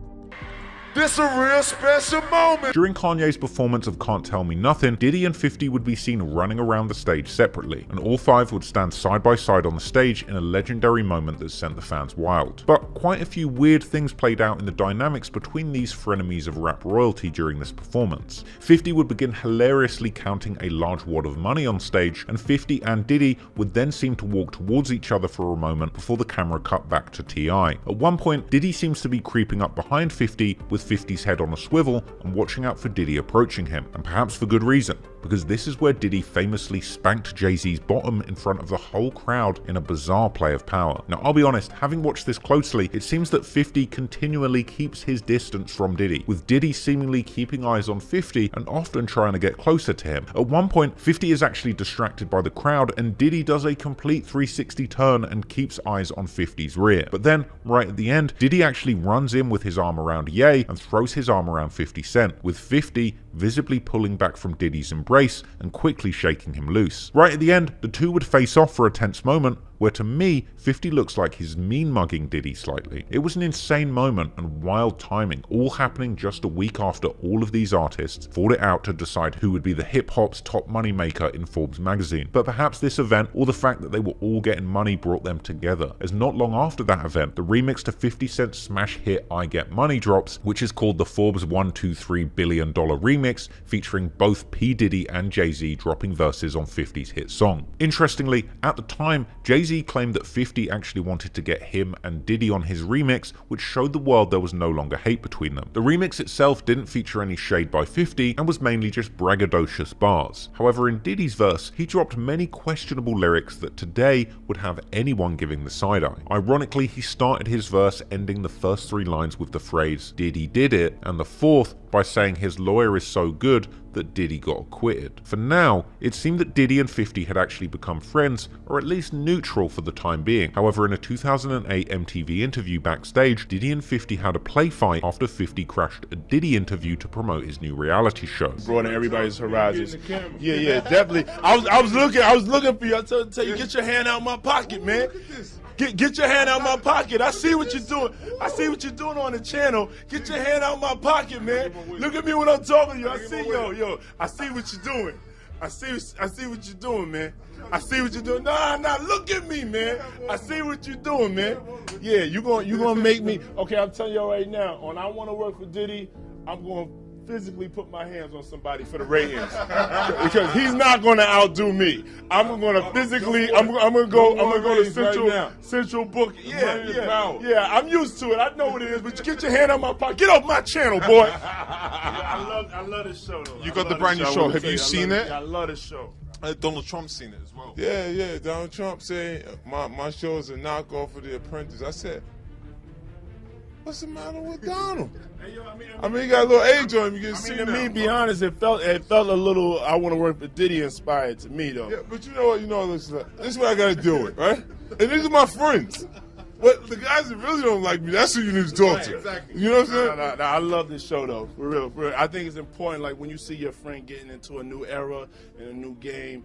This a real special moment. During Kanye's performance of Can't Tell Me Nothing, Diddy and 50 would be seen running around the stage separately, and all 5 would stand side by side on the stage in a legendary moment that sent the fans wild. But quite a few weird things played out in the dynamics between these frenemies of rap royalty during this performance. 50 would begin hilariously counting a large wad of money on stage, and 50 and Diddy would then seem to walk towards each other for a moment before the camera cut back to T.I. At one point, Diddy seems to be creeping up behind 50 with 50's head on a swivel and watching out for Diddy approaching him, and perhaps for good reason, because this is where Diddy famously spanked Jay-Z's bottom in front of the whole crowd in a bizarre play of power. Now I'll be honest, having watched this closely, it seems that 50 continually keeps his distance from Diddy, with Diddy seemingly keeping eyes on 50 and often trying to get closer to him. At one point, 50 is actually distracted by the crowd and Diddy does a complete 360 turn and keeps eyes on 50's rear. But then, right at the end, Diddy actually runs in with his arm around Ye and throws his arm around 50 Cent, with 50 visibly pulling back from Diddy's embrace and quickly shaking him loose. Right at the end, the two would face off for a tense moment, where to me, 50 looks like he's mean-mugging Diddy slightly. It was an insane moment and wild timing, all happening just a week after all of these artists fought it out to decide who would be the hip-hop's top moneymaker in Forbes magazine. But perhaps this event, or the fact that they were all getting money, brought them together, as not long after that event, the remix to 50 Cent's smash hit I Get Money drops, which is called the Forbes $123 billion remix, featuring both P. Diddy and Jay-Z dropping verses on 50's hit song. Interestingly, at the time, Jay-Z Jay-Z claimed that 50 actually wanted to get him and Diddy on his remix, which showed the world there was no longer hate between them. The remix itself didn't feature any shade by 50 and was mainly just braggadocious bars. However, in Diddy's verse, he dropped many questionable lyrics that today would have anyone giving the side-eye. Ironically, he started his verse ending the first 3 lines with the phrase, "Diddy did it," and the 4th by saying his lawyer is so good that Diddy got acquitted. For now, it seemed that Diddy and 50 had actually become friends, or at least neutral for the time being. However, in a 2008 MTV interview backstage, Diddy and 50 had a play fight after 50 crashed a Diddy interview to promote his new reality show. Broaden everybody's horizons. Yeah, definitely. I was looking for you. I tell you, get your hand out my pocket, man. Get your hand out my pocket. I see what you're doing. I see what you're doing on the channel. Get your hand out my pocket, man. Look at me when I'm talking to you. I see, yo. I see what you're doing. I see what you're doing, man. I see what you're doing. Nah, look at me, man. I see what you're doing, man. Yeah, you gonna make me. Okay, I'm telling you right now. When I want to work for Diddy, I'm gonna physically put my hands on somebody for the ratings because he's not going to outdo me. I'm going to physically. I'm going to go to Central Book. Yeah. I'm used to it. I know what it is. But you get your hand on my pocket. Get off my channel, boy. I love this show. Though. You got the brand new show. Have you seen it? I love this show. Donald Trump's seen it as well. Yeah. Donald Trump said my show is a knockoff of The Apprentice. I said, what's the matter with Donald? I mean, he got a little age on him. You can see to now. me, be honest, it felt a little. I want to work for Diddy inspired to me, though. Yeah, but you know what? This is what I got to deal with, right? And these are my friends. But the guys that really don't like me, that's who you need to talk to. Exactly. You know what I'm saying? I love this show, though. For real. I think it's important, like, when you see your friend getting into a new era and a new game,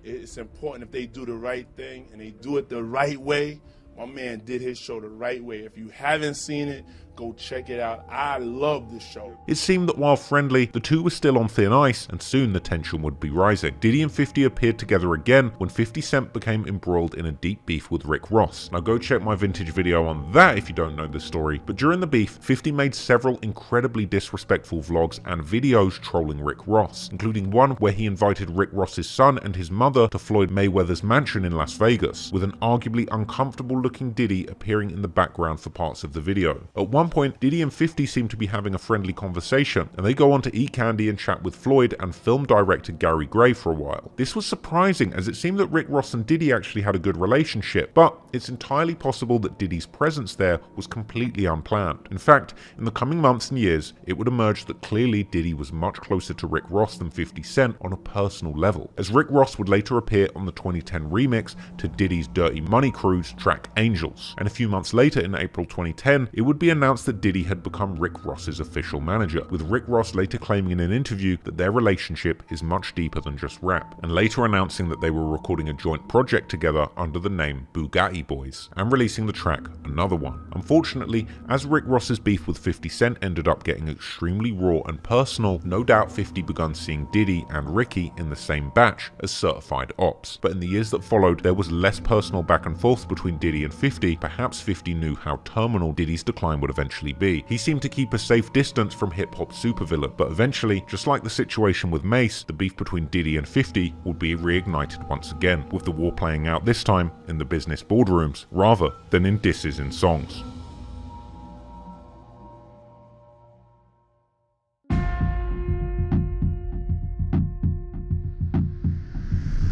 it's important if they do the right thing and they do it the right way. My man did his show the right way. If you haven't seen it, go check it out. I love this show. It seemed that while friendly, the two were still on thin ice, and soon the tension would be rising. Diddy and 50 appeared together again when 50 Cent became embroiled in a deep beef with Rick Ross. Now go check my vintage video on that if you don't know the story, but during the beef, 50 made several incredibly disrespectful vlogs and videos trolling Rick Ross, including one where he invited Rick Ross's son and his mother to Floyd Mayweather's mansion in Las Vegas, with an arguably uncomfortable looking Diddy appearing in the background for parts of the video. At one point, Diddy and 50 seem to be having a friendly conversation, and they go on to eat candy and chat with Floyd and film director Gary Gray for a while. This was surprising, as it seemed that Rick Ross and Diddy actually had a good relationship, but it's entirely possible that Diddy's presence there was completely unplanned. In fact, in the coming months and years, it would emerge that clearly Diddy was much closer to Rick Ross than 50 Cent on a personal level, as Rick Ross would later appear on the 2010 remix to Diddy's Dirty Money Crew's track Angels. And a few months later, in April 2010, it would be announced that Diddy had become Rick Ross's official manager, with Rick Ross later claiming in an interview that their relationship is much deeper than just rap, and later announcing that they were recording a joint project together under the name Bugatti Boys, and releasing the track Another One. Unfortunately, as Rick Ross's beef with 50 Cent ended up getting extremely raw and personal, no doubt 50 begun seeing Diddy and Ricky in the same batch as certified ops. But in the years that followed, there was less personal back and forth between Diddy and 50. Perhaps 50 knew how terminal Diddy's decline would eventually be. He seemed to keep a safe distance from hip-hop supervillain, but eventually, just like the situation with Mace, the beef between Diddy and 50 would be reignited once again, with the war playing out this time in the business boardrooms, rather than in disses in songs.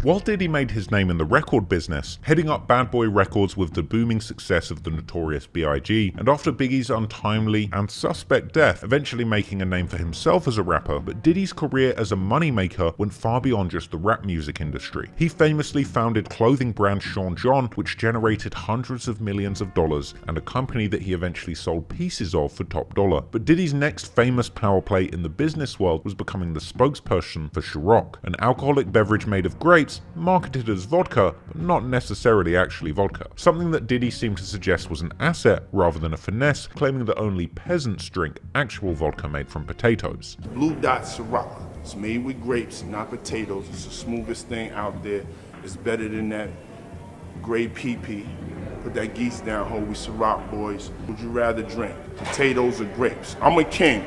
While Diddy made his name in the record business, heading up Bad Boy Records with the booming success of the Notorious B.I.G., and after Biggie's untimely and suspect death, eventually making a name for himself as a rapper, but Diddy's career as a moneymaker went far beyond just the rap music industry. He famously founded clothing brand Sean John, which generated hundreds of millions of dollars, and a company that he eventually sold pieces of for top dollar. But Diddy's next famous power play in the business world was becoming the spokesperson for Ciroc, an alcoholic beverage made of grapes, marketed as vodka, but not necessarily actually vodka. Something that Diddy seemed to suggest was an asset rather than a finesse, claiming that only peasants drink actual vodka made from potatoes. Blue Dot Ciroc. It's made with grapes, not potatoes. It's the smoothest thing out there. It's better than that gray PP. Put that geese down, ho. We Ciroc boys. Would you rather drink potatoes or grapes? I'm a king.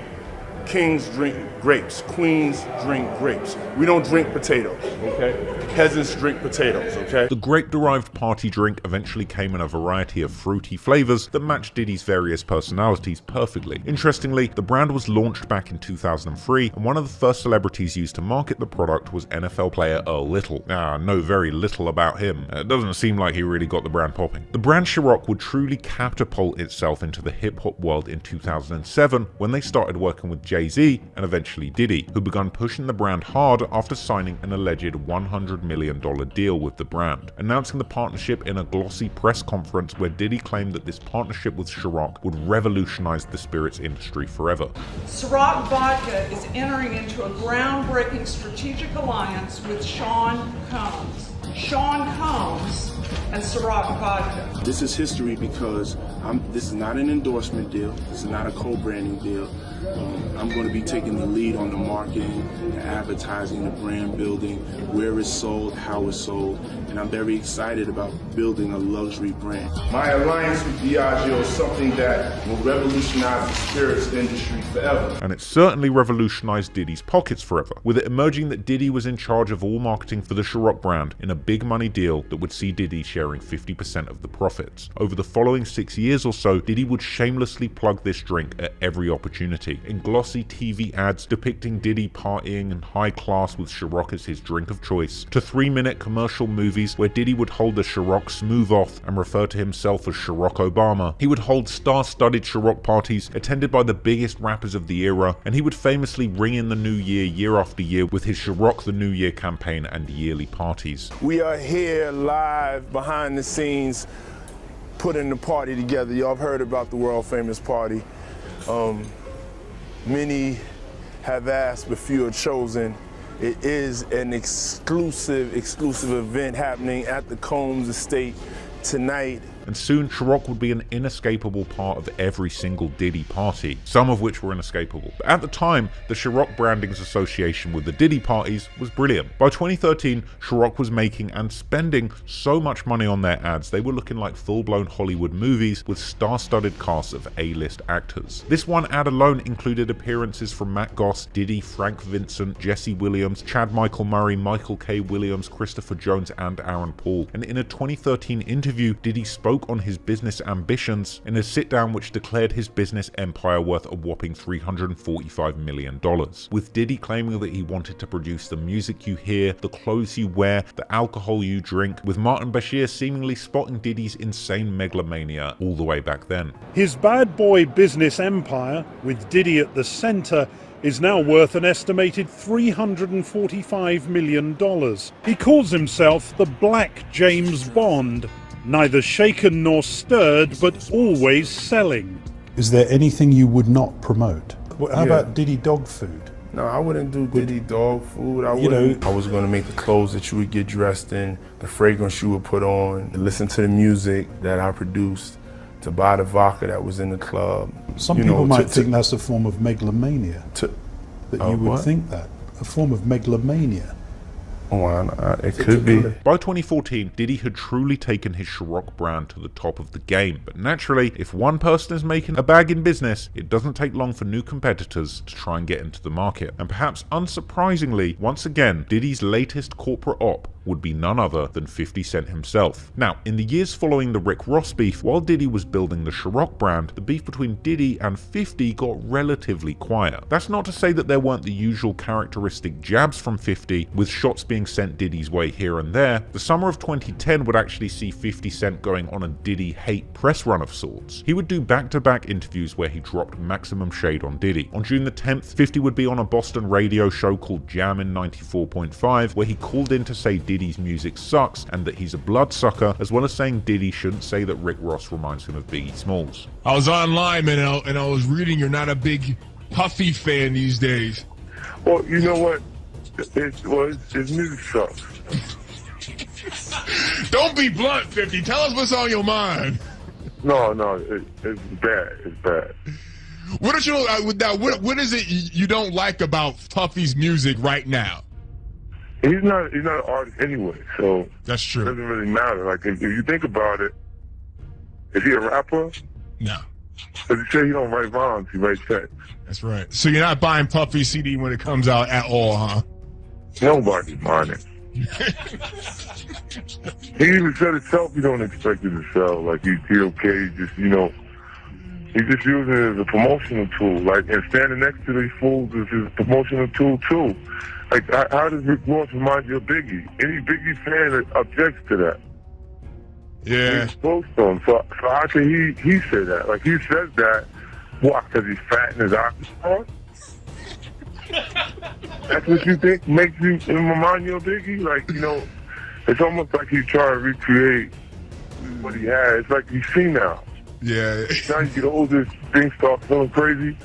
Kings drink grapes. Queens drink grapes. We don't drink potatoes, okay? Peasants drink potatoes, okay? The grape-derived party drink eventually came in a variety of fruity flavors that matched Diddy's various personalities perfectly. Interestingly, the brand was launched back in 2003, and one of the first celebrities used to market the product was NFL player Earl Little. I know very little about him. It doesn't seem like he really got the brand popping. The brand Ciroc would truly catapult itself into the hip-hop world in 2007 when they started working with Jay-Z and eventually Diddy, who began pushing the brand hard after signing an alleged $100 million deal with the brand, announcing the partnership in a glossy press conference where Diddy claimed that this partnership with Ciroc would revolutionize the spirits industry forever. Ciroc Vodka is entering into a groundbreaking strategic alliance with Sean Combs. Sean Combs and Ciroc Vodka. This is history because this is not an endorsement deal. This is not a co-branding deal. I'm going to be taking the lead on the marketing, the advertising, the brand building, where it's sold, how it's sold, and I'm very excited about building a luxury brand. My alliance with Diageo is something that will revolutionize the spirits industry forever. And it certainly revolutionized Diddy's pockets forever, with it emerging that Diddy was in charge of all marketing for the Ciroc brand in a big money deal that would see Diddy sharing 50% of the profits. Over the following 6 years or so, Diddy would shamelessly plug this drink at every opportunity, in glossy TV ads depicting Diddy partying in high class with Ciroc as his drink of choice, to 3-minute commercial movies where Diddy would hold the Ciroc smooth off and refer to himself as Ciroc Obama. He would hold star-studded Ciroc parties attended by the biggest rappers of the era, and he would famously ring in the new year after year with his Ciroc the New Year campaign and yearly parties. We are here live behind the scenes putting the party together. Y'all have heard about the world famous party. Many have asked, but few are chosen. It is an exclusive event happening at the Combs estate tonight. And soon Ciroc would be an inescapable part of every single Diddy party, some of which were inescapable. But at the time, the Ciroc branding's association with the Diddy parties was brilliant. By 2013, Ciroc was making and spending so much money on their ads, they were looking like full-blown Hollywood movies with star-studded casts of A-list actors. This one ad alone included appearances from Matt Goss, Diddy, Frank Vincent, Jesse Williams, Chad Michael Murray, Michael K. Williams, Christopher Jones, and Aaron Paul. And in a 2013 interview, Diddy spoke on his business ambitions in a sit-down which declared his business empire worth a whopping $345 million, with Diddy claiming that he wanted to produce the music you hear, the clothes you wear, the alcohol you drink, with Martin Bashir seemingly spotting Diddy's insane megalomania all the way back then. His bad boy business empire, with Diddy at the center, is now worth an estimated $345 million. He calls himself the Black James Bond. Neither shaken nor stirred, but always selling. Is there anything you would not promote? How about Diddy dog food? No, I wouldn't do Diddy dog food. I was going to make the clothes that you would get dressed in, the fragrance you would put on, to listen to the music that I produced, to buy the vodka that was in the club. Some people might think that's a form of megalomania. That you would think that. A form of megalomania. It could be. By 2014, Diddy had truly taken his Ciroc brand to the top of the game. But naturally, if one person is making a bag in business, it doesn't take long for new competitors to try and get into the market. And perhaps unsurprisingly, once again, Diddy's latest corporate op would be none other than 50 Cent himself. Now, in the years following the Rick Ross beef, while Diddy was building the Ciroc brand, the beef between Diddy and 50 got relatively quiet. That's not to say that there weren't the usual characteristic jabs from 50, with shots being sent Diddy's way here and there. The summer of 2010 would actually see 50 Cent going on a Diddy hate press run of sorts. He would do back-to-back interviews where he dropped maximum shade on Diddy. On June the 10th, 50 would be on a Boston radio show called Jammin' 94.5, where he called in to say Diddy's music sucks and that he's a bloodsucker, as well as saying Diddy shouldn't say that Rick Ross reminds him of Biggie Smalls. I was online, man, and I was reading you're not a big Puffy fan these days. Well, you know what? His music sucks. Don't be blunt, 50. Tell us what's on your mind. No, it's bad. It's bad. What is what is it you don't like about Puffy's music right now? He's not an artist anyway, so that's true. It doesn't really matter. Like if you think about it, is he a rapper? No. Because he said he don't write rhymes, he writes checks. That's right. So you're not buying Puffy CD when it comes out at all, huh? Nobody's buying it. He even said himself he don't expect it to sell. Like, he's okay, just, you know, he just uses it as a promotional tool. Like, and standing next to these fools is his promotional tool, too. Like, how does Rick Ross remind you of Biggie? Any Biggie fan that objects to that? Yeah. He's close to him. So how can he say that? Like, he says that, what, because he's fat and his eyes are? That's what you think makes you remind you of Biggie? Like, you know, it's almost like he's trying to recreate what he had. It's like he's senile. Yeah. Now you get older, things start feeling crazy.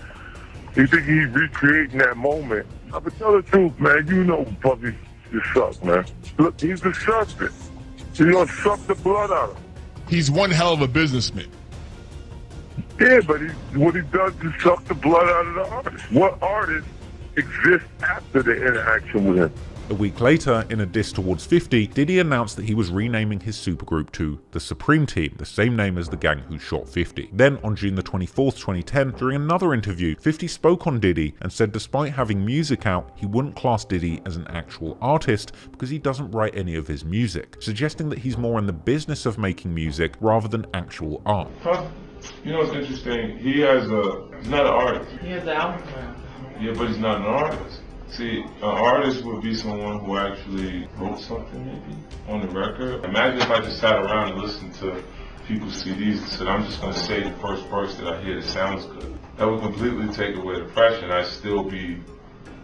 You think he's recreating that moment. But tell the truth, man. You know Puffy just sucks, man. Look, he's disgusting. He's gonna suck the blood out of him. He's one hell of a businessman. Yeah, but what he does is suck the blood out of the artist. What artist exists after the interaction with him? A week later, in a diss towards 50, Diddy announced that he was renaming his supergroup to the Supreme Team, the same name as the gang who shot 50. Then, on June the 24th, 2010, during another interview, 50 spoke on Diddy and said despite having music out, he wouldn't class Diddy as an actual artist because he doesn't write any of his music, suggesting that he's more in the business of making music rather than actual art. You know what's interesting? He's not an artist. He has the album. Yeah, but he's not an artist. See, an artist would be someone who actually wrote something maybe on the record. Imagine if I just sat around and listened to people's CDs and said, I'm just going to say the first verse that I hear that sounds good. That would completely take away the pressure. I'd still be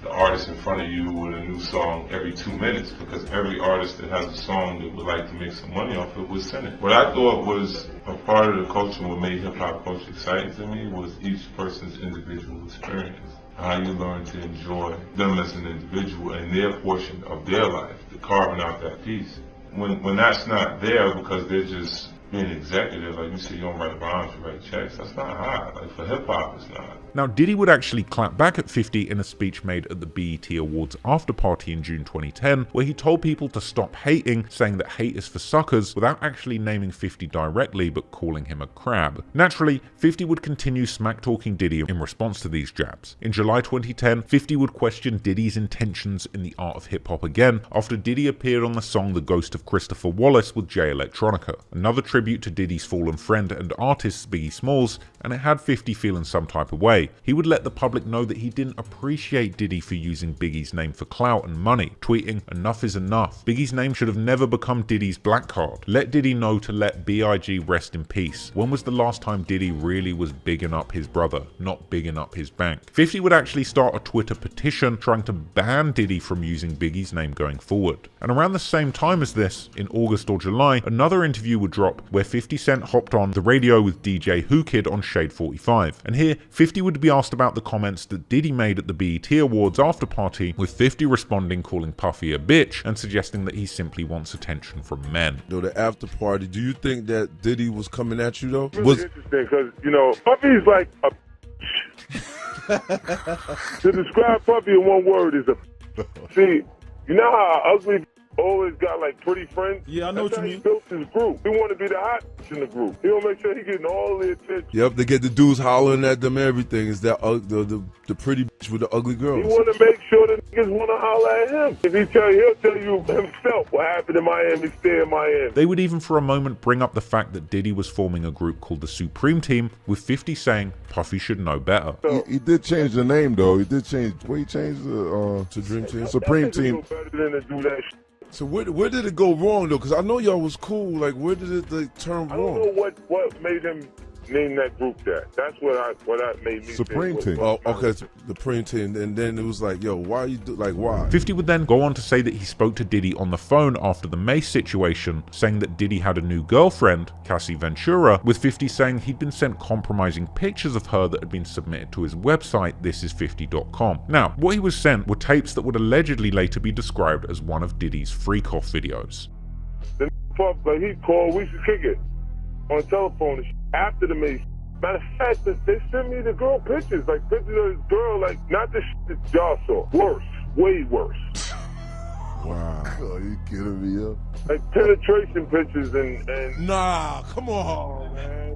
the artist in front of you with a new song every 2 minutes, because every artist that has a song that would like to make some money off it would send it. What I thought was a part of the culture, what made hip-hop culture exciting to me, was each person's individual experience. How you learn to enjoy them as an individual and their portion of their life, carving out that piece. When that's not there because they're just being executive, like you say, you don't write rhymes, you write checks, that's not hard. Like for hip hop, it's not. Now, Diddy would actually clap back at 50 in a speech made at the BET Awards after party in June 2010, where he told people to stop hating, saying that hate is for suckers, without actually naming 50 directly, but calling him a crab. Naturally, 50 would continue smack-talking Diddy in response to these jabs. In July 2010, 50 would question Diddy's intentions in the art of hip-hop again, after Diddy appeared on the song The Ghost of Christopher Wallace with Jay Electronica, another tribute to Diddy's fallen friend and artist Biggie Smalls, and it had 50 feeling some type of way. He would let the public know that he didn't appreciate Diddy for using Biggie's name for clout and money, tweeting, "Enough is enough. Biggie's name should have never become Diddy's black card. Let Diddy know to let B.I.G. rest in peace. When was the last time Diddy really was bigging up his brother, not bigging up his bank?" 50 would actually start a Twitter petition trying to ban Diddy from using Biggie's name going forward. And around the same time as this, in August or July, another interview would drop where 50 Cent hopped on the radio with DJ Who Kid on Shade 45. And here, 50 would be asked about the comments that Diddy made at the BET Awards after party, with 50 responding calling Puffy a bitch and suggesting that he simply wants attention from men. Though the after party, do you think that Diddy was coming at you though? Really interesting, because, you know, Puffy's like a to describe Puffy in one word is a see, you know how ugly always got like pretty friends? Yeah, I know what you mean. He built his group. He want to be the hot in the group. He don't make sure he getting all the attention. Yep, they get the dudes hollering at them and everything. Is that the pretty bitch with the ugly girls? He want to make sure the niggas want to holler at him. If he he'll tell you himself what happened in Miami, stay in Miami. They would even for a moment bring up the fact that Diddy was forming a group called the Supreme Team, with 50 saying Puffy should know better. He did change the name though. He did change. Well, he changed to Dream Team, Supreme Team. Better than to do that shit. So where did it go wrong though? Because I know y'all was cool. Like where did it turn wrong? I don't know what made him name that group that. That's what made me Supreme Team. Oh, okay, the Supreme Team. And then it was like, yo, why you do like why? 50 would then go on to say that he spoke to Diddy on the phone after the Mace situation, saying that Diddy had a new girlfriend, Cassie Ventura, with 50 saying he'd been sent compromising pictures of her that had been submitted to his website, thisis50.com. Now, what he was sent were tapes that would allegedly later be described as one of Diddy's freak-off videos. Then like he called, we should kick it on the telephone and after the Mace. Matter of fact, they sent me the girl pictures, like pictures of this girl, like not the shit that y'all saw. Worse, way worse. Wow. Oh, you kidding me up? Like penetration pictures and Nah, come on, man.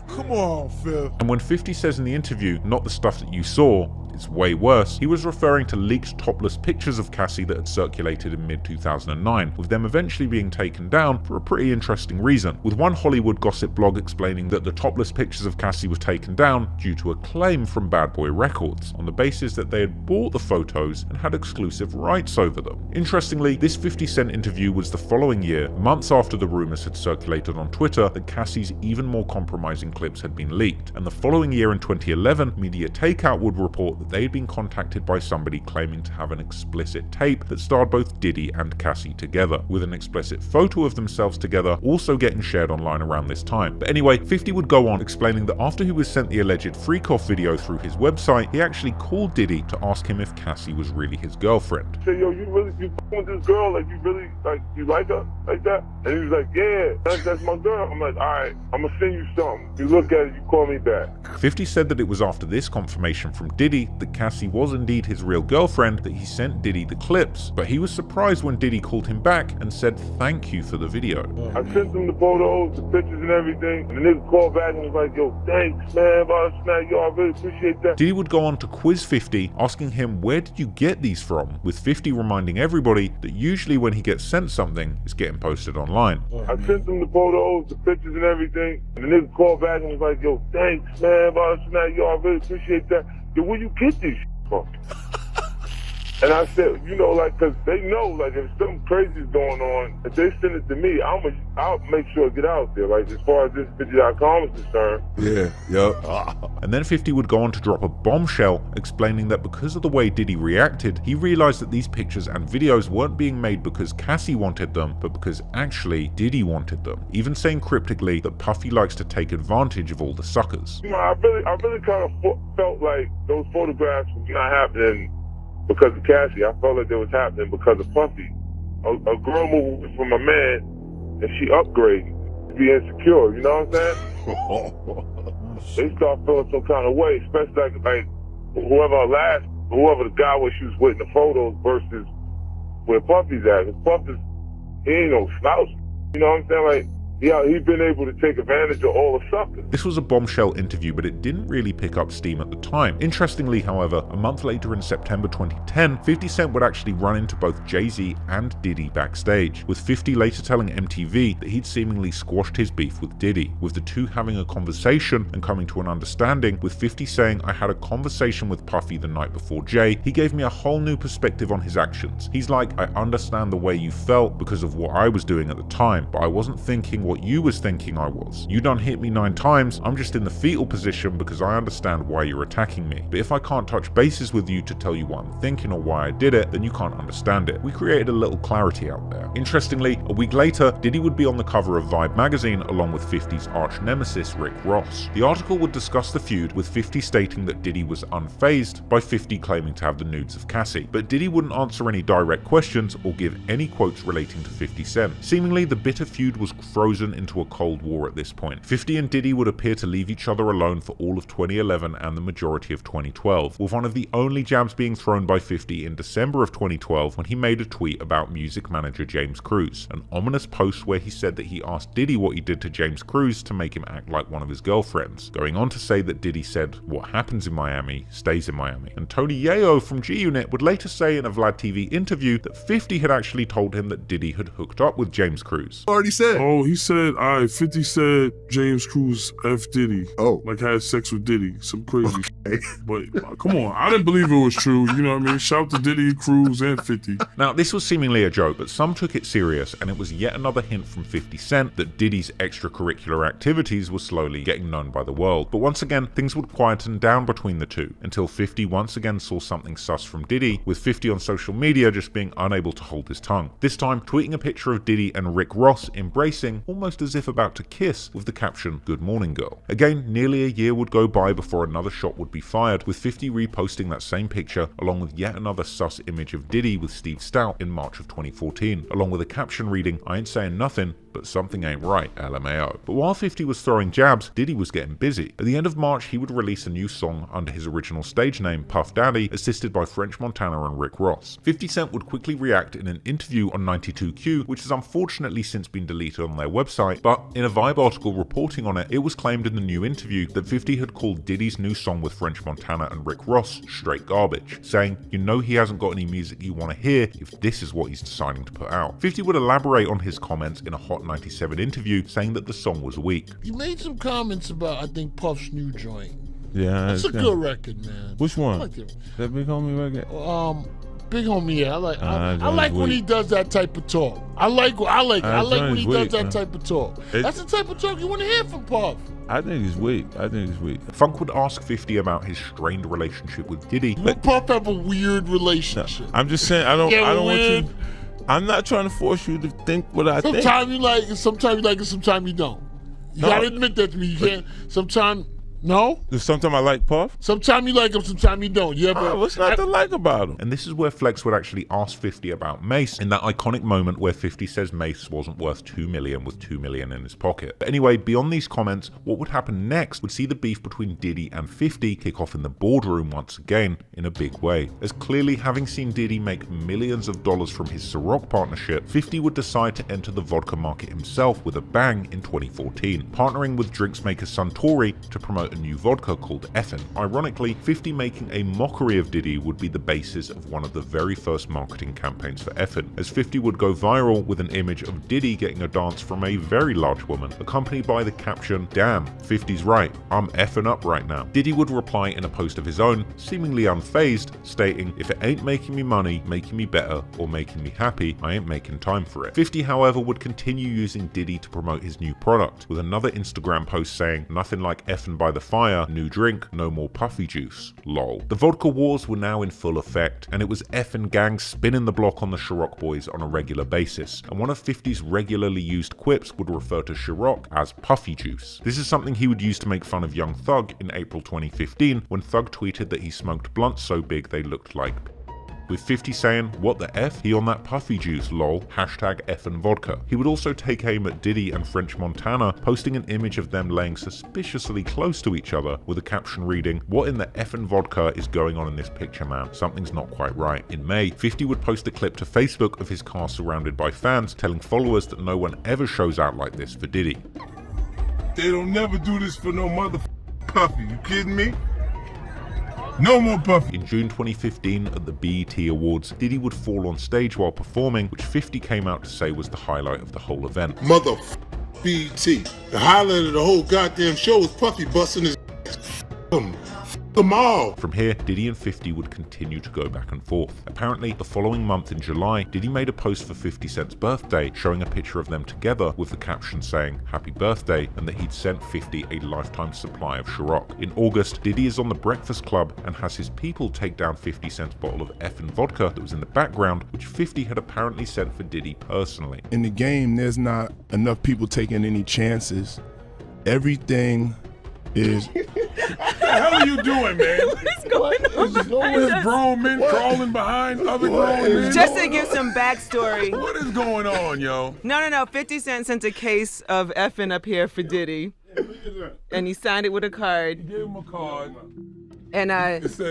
Come on, Phil. And when 50 says in the interview, not the stuff that you saw, it's way worse, he was referring to leaked topless pictures of Cassie that had circulated in mid-2009, with them eventually being taken down for a pretty interesting reason, with one Hollywood gossip blog explaining that the topless pictures of Cassie were taken down due to a claim from Bad Boy Records, on the basis that they had bought the photos and had exclusive rights over them. Interestingly, this 50 Cent interview was the following year, months after the rumors had circulated on Twitter that Cassie's even more compromising clips had been leaked, and the following year in 2011, Media Takeout would report that they had been contacted by somebody claiming to have an explicit tape that starred both Diddy and Cassie together, with an explicit photo of themselves together also getting shared online around this time. But anyway, 50 would go on explaining that after he was sent the alleged freak-off video through his website, he actually called Diddy to ask him if Cassie was really his girlfriend. Say, yo, you with this girl, like, you really, like, you like her like that? And he was like, yeah, that's my girl. I'm like, all right, I'm gonna send you something. You look at it, you call me back. 50 said that it was after this confirmation from Diddy that Cassie was indeed his real girlfriend that he sent Diddy the clips, but he was surprised when Diddy called him back and said thank you for the video. I sent him the photos, the pictures and everything, and the nigga called back and was like, yo, thanks, man, yo, I really appreciate that. Diddy would go on to quiz 50, asking him where did you get these from, with 50 reminding everybody that usually when he gets sent something, it's getting posted online. I sent him the photos, the pictures and everything, and the nigga called back and was like, yo, thanks, man, yo, I really appreciate that. Yo, where you get these from? And I said, you know, like, because they know, like, if something crazy is going on, if they send it to me, I'll make sure it get out there. Like, as far as this video.com is concerned. Yeah, yep. And then 50 would go on to drop a bombshell explaining that because of the way Diddy reacted, he realized that these pictures and videos weren't being made because Cassie wanted them, but because actually Diddy wanted them. Even saying cryptically that Puffy likes to take advantage of all the suckers. You know, I really kind of felt like those photographs were not happening because of Cassie. I felt like they was happening because of Puffy. A girl moved from a man and she upgraded to be insecure, you know what I'm saying? They start feeling some kind of way, especially like whoever the guy was she was with in the photos versus where Puffy's at. Because Puffy's, he ain't no slouch, you know what I'm saying? Like, yeah, he's been able to take advantage of all the suckers. This was a bombshell interview, but it didn't really pick up steam at the time. Interestingly, however, a month later in September 2010, 50 Cent would actually run into both Jay-Z and Diddy backstage, with 50 later telling MTV that he'd seemingly squashed his beef with Diddy, with the two having a conversation and coming to an understanding, with 50 saying, I had a conversation with Puffy the night before Jay. He gave me a whole new perspective on his actions. He's like, I understand the way you felt because of what I was doing at the time, but I wasn't thinking what you was thinking I was. You done hit me 9 times, I'm just in the fetal position because I understand why you're attacking me. But if I can't touch bases with you to tell you what I'm thinking or why I did it, then you can't understand it. We created a little clarity out there. Interestingly, a week later, Diddy would be on the cover of Vibe magazine along with 50's arch nemesis Rick Ross. The article would discuss the feud, with 50 stating that Diddy was unfazed by 50 claiming to have the nudes of Cassie. But Diddy wouldn't answer any direct questions or give any quotes relating to 50 Cent. Seemingly, the bitter feud was frozen into a cold war at this point. 50 and Diddy would appear to leave each other alone for all of 2011 and the majority of 2012, with one of the only jabs being thrown by 50 in December of 2012 when he made a tweet about music manager James Cruz, an ominous post where he said that he asked Diddy what he did to James Cruz to make him act like one of his girlfriends, going on to say that Diddy said, what happens in Miami stays in Miami. And Tony Yayo from G-Unit would later say in a Vlad TV interview that 50 had actually told him that Diddy had hooked up with James Cruz. Already said. Oh, he said, all right, 50 said James Cruz F Diddy. Oh. Like had sex with Diddy. Some crazy shit. But come on, I didn't believe it was true. You know what I mean? Shout to Diddy, Cruz, and 50. Now, this was seemingly a joke, but some took it serious, and it was yet another hint from 50 Cent that Diddy's extracurricular activities were slowly getting known by the world. But once again, things would quieten down between the two, until 50 once again saw something sus from Diddy, with 50 on social media just being unable to hold his tongue. This time, tweeting a picture of Diddy and Rick Ross embracing, almost as if about to kiss, with the caption, "Good morning, girl." Again, nearly a year would go by before another shot would be be fired, with 50 reposting that same picture along with yet another sus image of Diddy with Steve Stout in March of 2014, along with a caption reading, "I ain't saying nothing, but something ain't right, LMAO." But while 50 was throwing jabs, Diddy was getting busy. At the end of March, he would release a new song under his original stage name, Puff Daddy, assisted by French Montana and Rick Ross. 50 Cent would quickly react in an interview on 92Q, which has unfortunately since been deleted on their website, but in a Vibe article reporting on it, it was claimed in the new interview that 50 had called Diddy's new song with French Montana and Rick Ross straight garbage, saying, "You know he hasn't got any music you want to hear if this is what he's deciding to put out." 50 would elaborate on his comments in a Hot 97 interview, saying that the song was weak. You made some comments about, I think, Puff's new joint. Yeah, It's a good record, man. Which one? I like it. That Big Homie record? Big Homie, yeah. I like when he does that type of talk. I like when he does that type of talk. That's the type of talk you want to hear from Puff. I think he's weak. Funk would ask 50 about his strained relationship with Diddy. But Puff have a weird relationship. No, I'm just saying, I don't want you. I'm not trying to force you to think what I think. Sometimes you like it, sometimes you like it, sometimes you don't. You gotta admit that to me. You can't. Sometimes. No? Sometimes I like Puff? Sometimes you like him, sometimes you don't. Yeah, but what's not to like about him? And this is where Flex would actually ask 50 about Mace in that iconic moment where 50 says Mace wasn't worth $2 million with $2 million in his pocket. But anyway, beyond these comments, what would happen next would see the beef between Diddy and 50 kick off in the boardroom once again in a big way. As clearly, having seen Diddy make millions of dollars from his Ciroc partnership, 50 would decide to enter the vodka market himself with a bang in 2014, partnering with drinks maker Suntory to promote a new vodka called Effin. Ironically, 50 making a mockery of Diddy would be the basis of one of the very first marketing campaigns for Effin, as 50 would go viral with an image of Diddy getting a dance from a very large woman, accompanied by the caption, "Damn, 50's right, I'm effing up right now." Diddy would reply in a post of his own, seemingly unfazed, stating, "If it ain't making me money, making me better, or making me happy, I ain't making time for it." 50, however, would continue using Diddy to promote his new product, with another Instagram post saying, "Nothing like effing by the fire, new drink, no more puffy juice, lol." The vodka wars were now in full effect, and it was effing gang spinning the block on the Ciroc boys on a regular basis, and one of 50's regularly used quips would refer to Ciroc as puffy juice. This is something he would use to make fun of Young Thug in April 2015, when Thug tweeted that he smoked blunts so big they looked like, with 50 saying, "What the F? He on that puffy juice, lol, hashtag effin' vodka." He would also take aim at Diddy and French Montana, posting an image of them laying suspiciously close to each other with a caption reading, "What in the effin' vodka is going on in this picture, man? Something's not quite right." In May, 50 would post a clip to Facebook of his car surrounded by fans, telling followers that no one ever shows out like this for Diddy. They don't never do this for no mother Puffy. You kidding me? No more Puffy. In June 2015, at the BET Awards, Diddy would fall on stage while performing, which 50 came out to say was the highlight of the whole event. Mother BT. The highlight of the whole goddamn show was Puffy busting his them all. From here, Diddy and 50 would continue to go back and forth. Apparently, the following month in July, Diddy made a post for 50 Cent's birthday showing a picture of them together with the caption saying, "Happy birthday," and that he'd sent 50 a lifetime supply of Ciroc. In August, Diddy is on the Breakfast Club and has his people take down 50 Cent's bottle of effin' vodka that was in the background, which 50 had apparently sent for Diddy personally. In the game, there's not enough people taking any chances. Everything is... What the hell are you doing, man? What's going on? There's grown men crawling behind other grown men. Just to give some backstory. What is going on, yo? No. 50 Cent sent a case of effing up here for Diddy. And he signed it with a card. Give him a card. And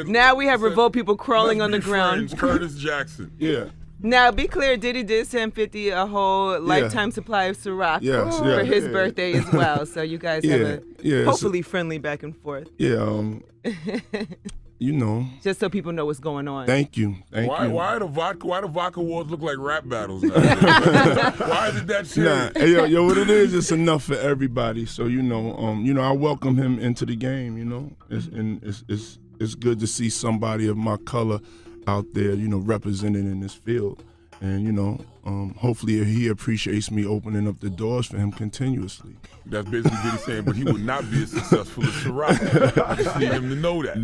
now we have revolt people crawling on the ground. Curtis Jackson. Yeah. Now, be clear, Diddy did send 50 a whole lifetime supply of Ciroc for his birthday as well. So you guys have a hopefully friendly back and forth. Yeah, you know. Just so people know what's going on. Thank you. Why the vodka wars look like rap battles now? Why did that shit? Nah, hey, yo, what it is, it's enough for everybody. So you know, I welcome him into the game. You know, it's good to see somebody of my color out there, you know, represented in this field. And, you know, hopefully he appreciates me opening up the doors for him continuously. That's basically what he's saying, but he would not be as successful as Ciroc. I just need him to know that.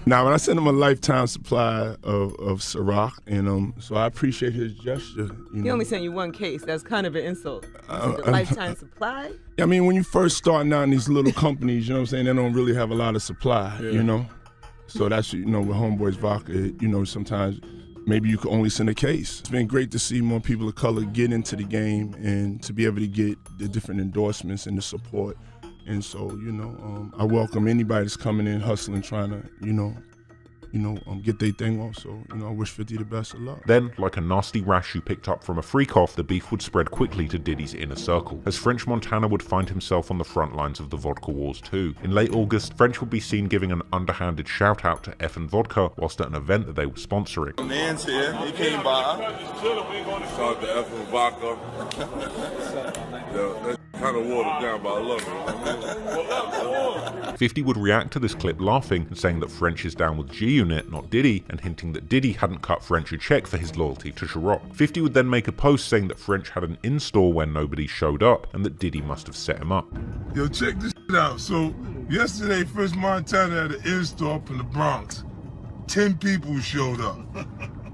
Nah, but I sent him a lifetime supply of Ciroc, and so I appreciate his gesture. He only sent you one case. That's kind of an insult. The lifetime supply? I mean, when you first starting out in these little companies, you know what I'm saying, they don't really have a lot of supply, you know? So that's, you know, with Homeboys Vodka, you know, sometimes maybe you could only send a case. It's been great to see more people of color get into the game and to be able to get the different endorsements and the support. And so, you know, I welcome anybody that's coming in, hustling, trying to, get their thing off. So, you know, I wish 50 the best of luck. Then, like a nasty rash you picked up from a freak-off, the beef would spread quickly to Diddy's inner circle, as French Montana would find himself on the front lines of the vodka wars too. In late August, French would be seen giving an underhanded shout-out to Effin' Vodka whilst at an event that they were sponsoring. Man's here, he came by. Shout out to Effin' Vodka. That's kind of watered down, but I love it. 50 would react to this clip laughing and saying that French is down with G-Unit, not Diddy, and hinting that Diddy hadn't cut French a check for his loyalty to Ciroc. 50 would then make a post saying that French had an in-store when nobody showed up and that Diddy must have set him up. Yo, check this shit out. So, yesterday, French Montana had an in-store up in the Bronx. 10 people showed up.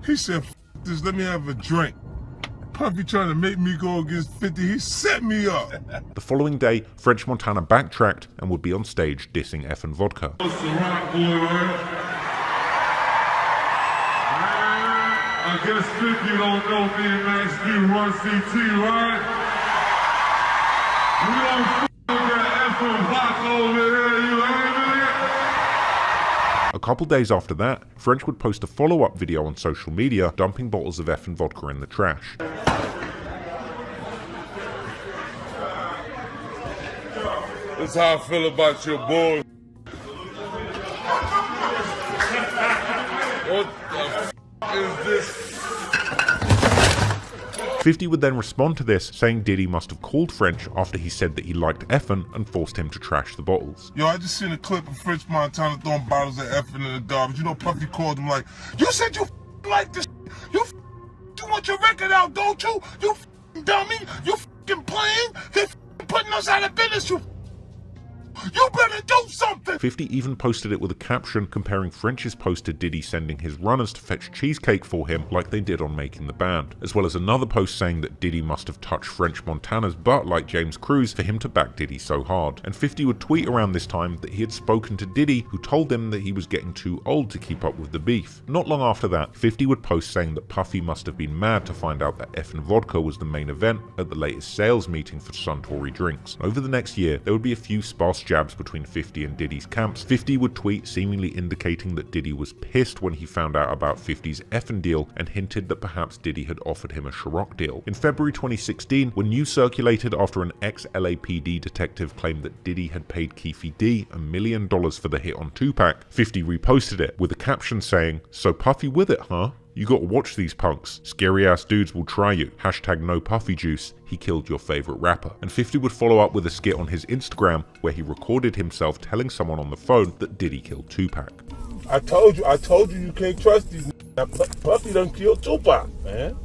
He said, F this, let me have a drink. Puffy trying to make me go against 50, he set me up. The following day, French Montana backtracked and would be on stage dissing Effin' Vodka. I guess 50 don't know me and Max D run CT, right? We don't f*** with that Effin' Vodka over there, you heard me? A couple days after that, French would post a follow-up video on social media dumping bottles of Effin' Vodka in the trash. That's how I feel about your boy. What the f is this? 50 would then respond to this, saying Diddy must have called French after he said that he liked Effin' and forced him to trash the bottles. Yo, I just seen a clip of French Montana throwing bottles of Effin' in the garbage. You know, Puffy called him like, you said you like this. You want your record out, don't you? You dummy. You playing. They putting us out of business. You better do something! 50 even posted it with a caption comparing French's post to Diddy sending his runners to fetch cheesecake for him like they did on Making the Band, as well as another post saying that Diddy must have touched French Montana's butt like James Cruz for him to back Diddy so hard. And 50 would tweet around this time that he had spoken to Diddy, who told him that he was getting too old to keep up with the beef. Not long after that, 50 would post saying that Puffy must have been mad to find out that Effin' Vodka was the main event at the latest sales meeting for Suntory Drinks. Over the next year, there would be a few sparse jabs between 50 and Diddy's camps. 50 would tweet seemingly indicating that Diddy was pissed when he found out about 50's Effin' deal and hinted that perhaps Diddy had offered him a Ciroc deal. In February 2016, when news circulated after an ex-LAPD detective claimed that Diddy had paid Keefe D $1 million for the hit on Tupac, 50 reposted it with a caption saying, "So Puffy with it, huh? You gotta watch these punks. Scary ass dudes will try you. Hashtag no puffy juice. He killed your favorite rapper." And 50 would follow up with a skit on his Instagram where he recorded himself telling someone on the phone that Diddy killed Tupac. I told you you can't trust these Puffy done killed Tupac, man.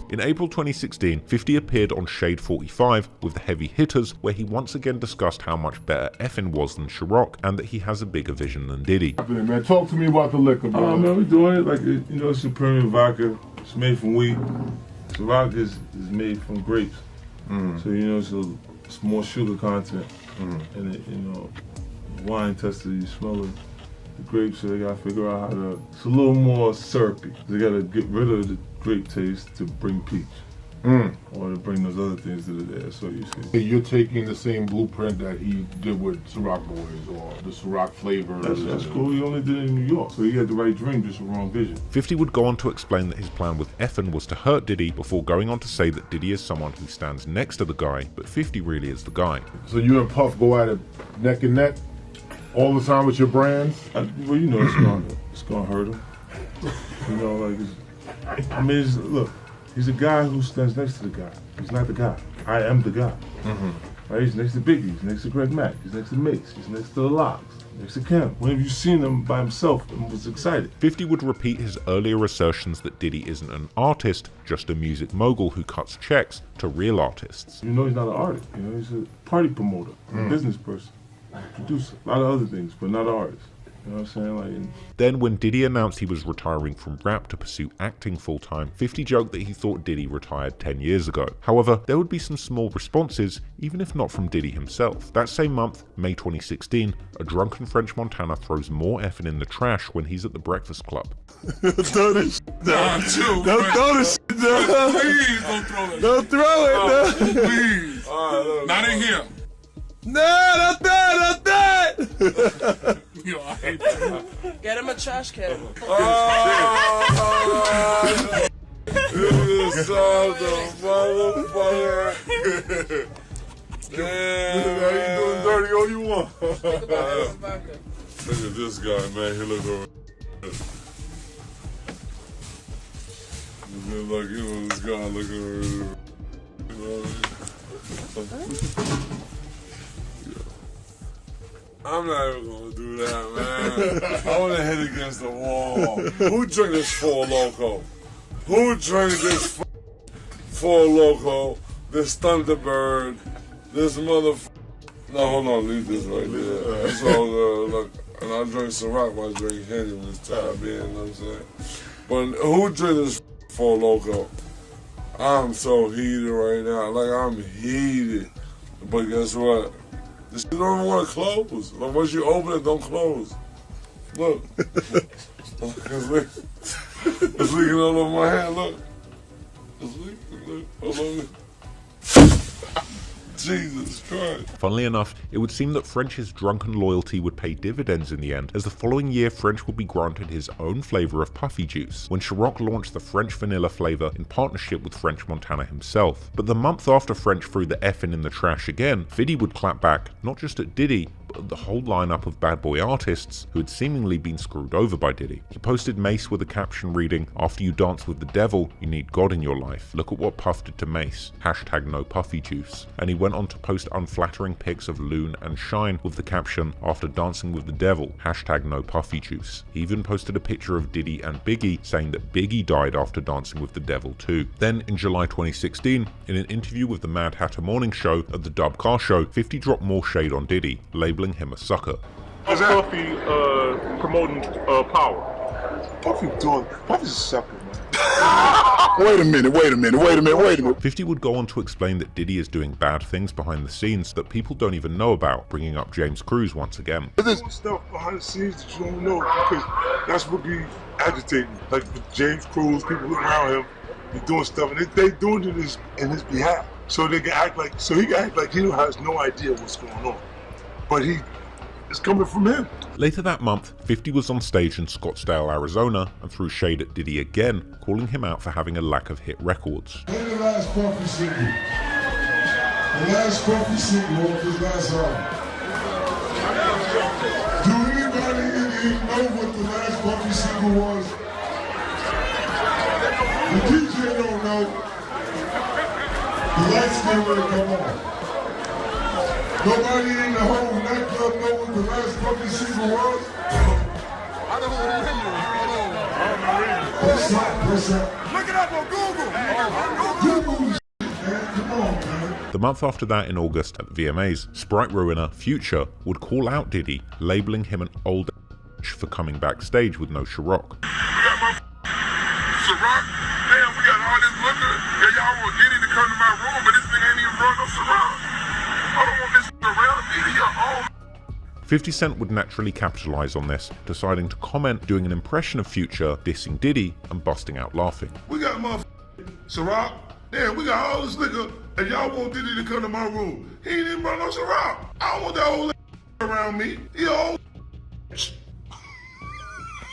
In April 2016, 50 appeared on Shade 45 with the Heavy Hitters, where he once again discussed how much better Effin' was than Ciroc and that he has a bigger vision than Diddy. Man, talk to me about the liquor, bro. Oh man, we doing it like, you know, it's a premium vodka. It's made from wheat. Ciroc is made from grapes. So, you know, it's more sugar content. And it, you know, wine tester, you smell the grapes, so they gotta figure out how to, it's a little more syrupy. They gotta get rid of the grape taste to bring peach. Or to bring those other things that are there, so you see. You're taking the same blueprint that he did with Ciroc Boys, or the Ciroc flavor. That's cool, he only did it in New York, so he had the right dream, just the wrong vision. 50 would go on to explain that his plan with Effin' was to hurt Diddy, before going on to say that Diddy is someone who stands next to the guy, but 50 really is the guy. So you and Puff go at it neck and neck all the time with your brands? Well, you know, it's gonna hurt him. You know, like, look, he's a guy who stands next to the guy. He's not the guy. I am the guy. Right? He's next to Biggie, he's next to Greg Mack, he's next to Mix, he's next to the Locks, next to Kim. Whenever you've seen him by himself and was excited. 50 would repeat his earlier assertions that Diddy isn't an artist, just a music mogul who cuts checks to real artists. You know he's not an artist, you know, he's a party promoter, a business person, producer, a lot of other things, but not an artist. You know what I'm saying? Then when Diddy announced he was retiring from rap to pursue acting full-time, 50 joked that he thought Diddy retired 10 years ago. However, there would be some small responses, even if not from Diddy himself. That same month, May 2016, a drunken French Montana throws more effing in the trash when he's at the Breakfast Club. Throw this shit down. Don't throw this shit down. Please don't throw it. Don't throw it down. Please. Not in here. No, don't throw it. Yo, I hate that. Get him a trash can. You son of a motherfucker. Damn. How you doing dirty all you want? Look at this guy, man. He look over. Like, you know, this guy looking over. You know what I mean? I'm not even gonna do that, man. I wanna hit against the wall. Who drank this Four Loko? Who drank this Four Loko? This Thunderbird? This motherfucker? No, hold on, leave this right there. It's all good. Look, and I drank Ciroc while I drank Henny when it's time being, you know what I'm saying? But who drank this Four Loko? I'm so heated right now. Like, I'm heated. But guess what? This shit don't even want to close. Like, once you open it, don't close. Look. It's leaking all over my hand. Look. It's leaking. Look. Hold on. Jesus Christ. Funnily enough, it would seem that French's drunken loyalty would pay dividends in the end, as the following year French would be granted his own flavour of puffy juice, when Ciroc launched the French vanilla flavour in partnership with French Montana himself. But the month after French threw the effing in the trash again, 50 would clap back, not just at Diddy, but at the whole lineup of bad boy artists who had seemingly been screwed over by Diddy. He posted Mace with a caption reading, "After you dance with the devil, you need God in your life. Look at what Puff did to Mace. Hashtag no puffy juice." And he went on to post unflattering pics of Loon and Shine with the caption, "After dancing with the devil, hashtag no puffy juice." He even posted a picture of Diddy and Biggie saying that Biggie died after dancing with the devil too. Then in July 2016, in an interview with the Mad Hatter Morning Show at the Dub Car Show, 50 dropped more shade on Diddy, labeling him a sucker. Is Puffy promoting power? Puffy's a sucker, man. Wait a minute. 50 would go on to explain that Diddy is doing bad things behind the scenes that people don't even know about, bringing up James Cruz once again. There's stuff behind the scenes that you don't know, because that's what be agitating. Like with James Cruz, people around him, be doing stuff, and they doing it in his behalf. So they can act like, he has no idea what's going on. But it's coming from him. Later that month, 50 was on stage in Scottsdale, Arizona, and threw shade at Diddy again, calling him out for having a lack of hit records. Play the last Puffy single. The last Puffy single of his last album. Do anybody in here know what the last Puffy single was? The DJ don't know. The lights get ready to come on. Nobody in the whole nightclub know what the last Puffy single was? I don't know. What's up? Look it up on Google. Google man. Come on, man. The month after that, in August, at the VMAs, Sprite ruiner Future would call out Diddy, labeling him an old for coming backstage with no Ciroc. We got my Ciroc. Damn, we got all this liquor. Yeah, y'all want Diddy to come to my room, but this thing ain't even run no Ciroc. I don't want this around me. He your own. 50 Cent would naturally capitalize on this, deciding to comment, doing an impression of Future, dissing Diddy, and busting out laughing. We got motherfucking Ciroc. Damn, we got all this liquor, and y'all want Diddy to come to my room. He ain't even run no Ciroc. I don't want that old around me. He old.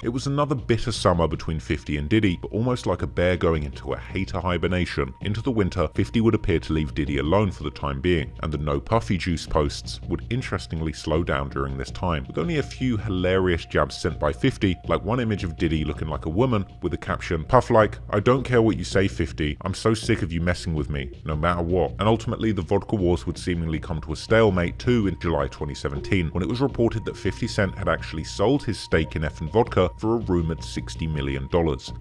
It was another bitter summer between 50 and Diddy, but almost like a bear going into a hater hibernation. Into the winter, 50 would appear to leave Diddy alone for the time being, and the no puffy juice posts would interestingly slow down during this time, with only a few hilarious jabs sent by 50, like one image of Diddy looking like a woman with the caption, "Puff like, I don't care what you say 50, I'm so sick of you messing with me, no matter what." And ultimately the vodka wars would seemingly come to a stalemate too in July 2017, when it was reported that 50 Cent had actually sold his stake in Effin' Vodka for a rumoured $60 million,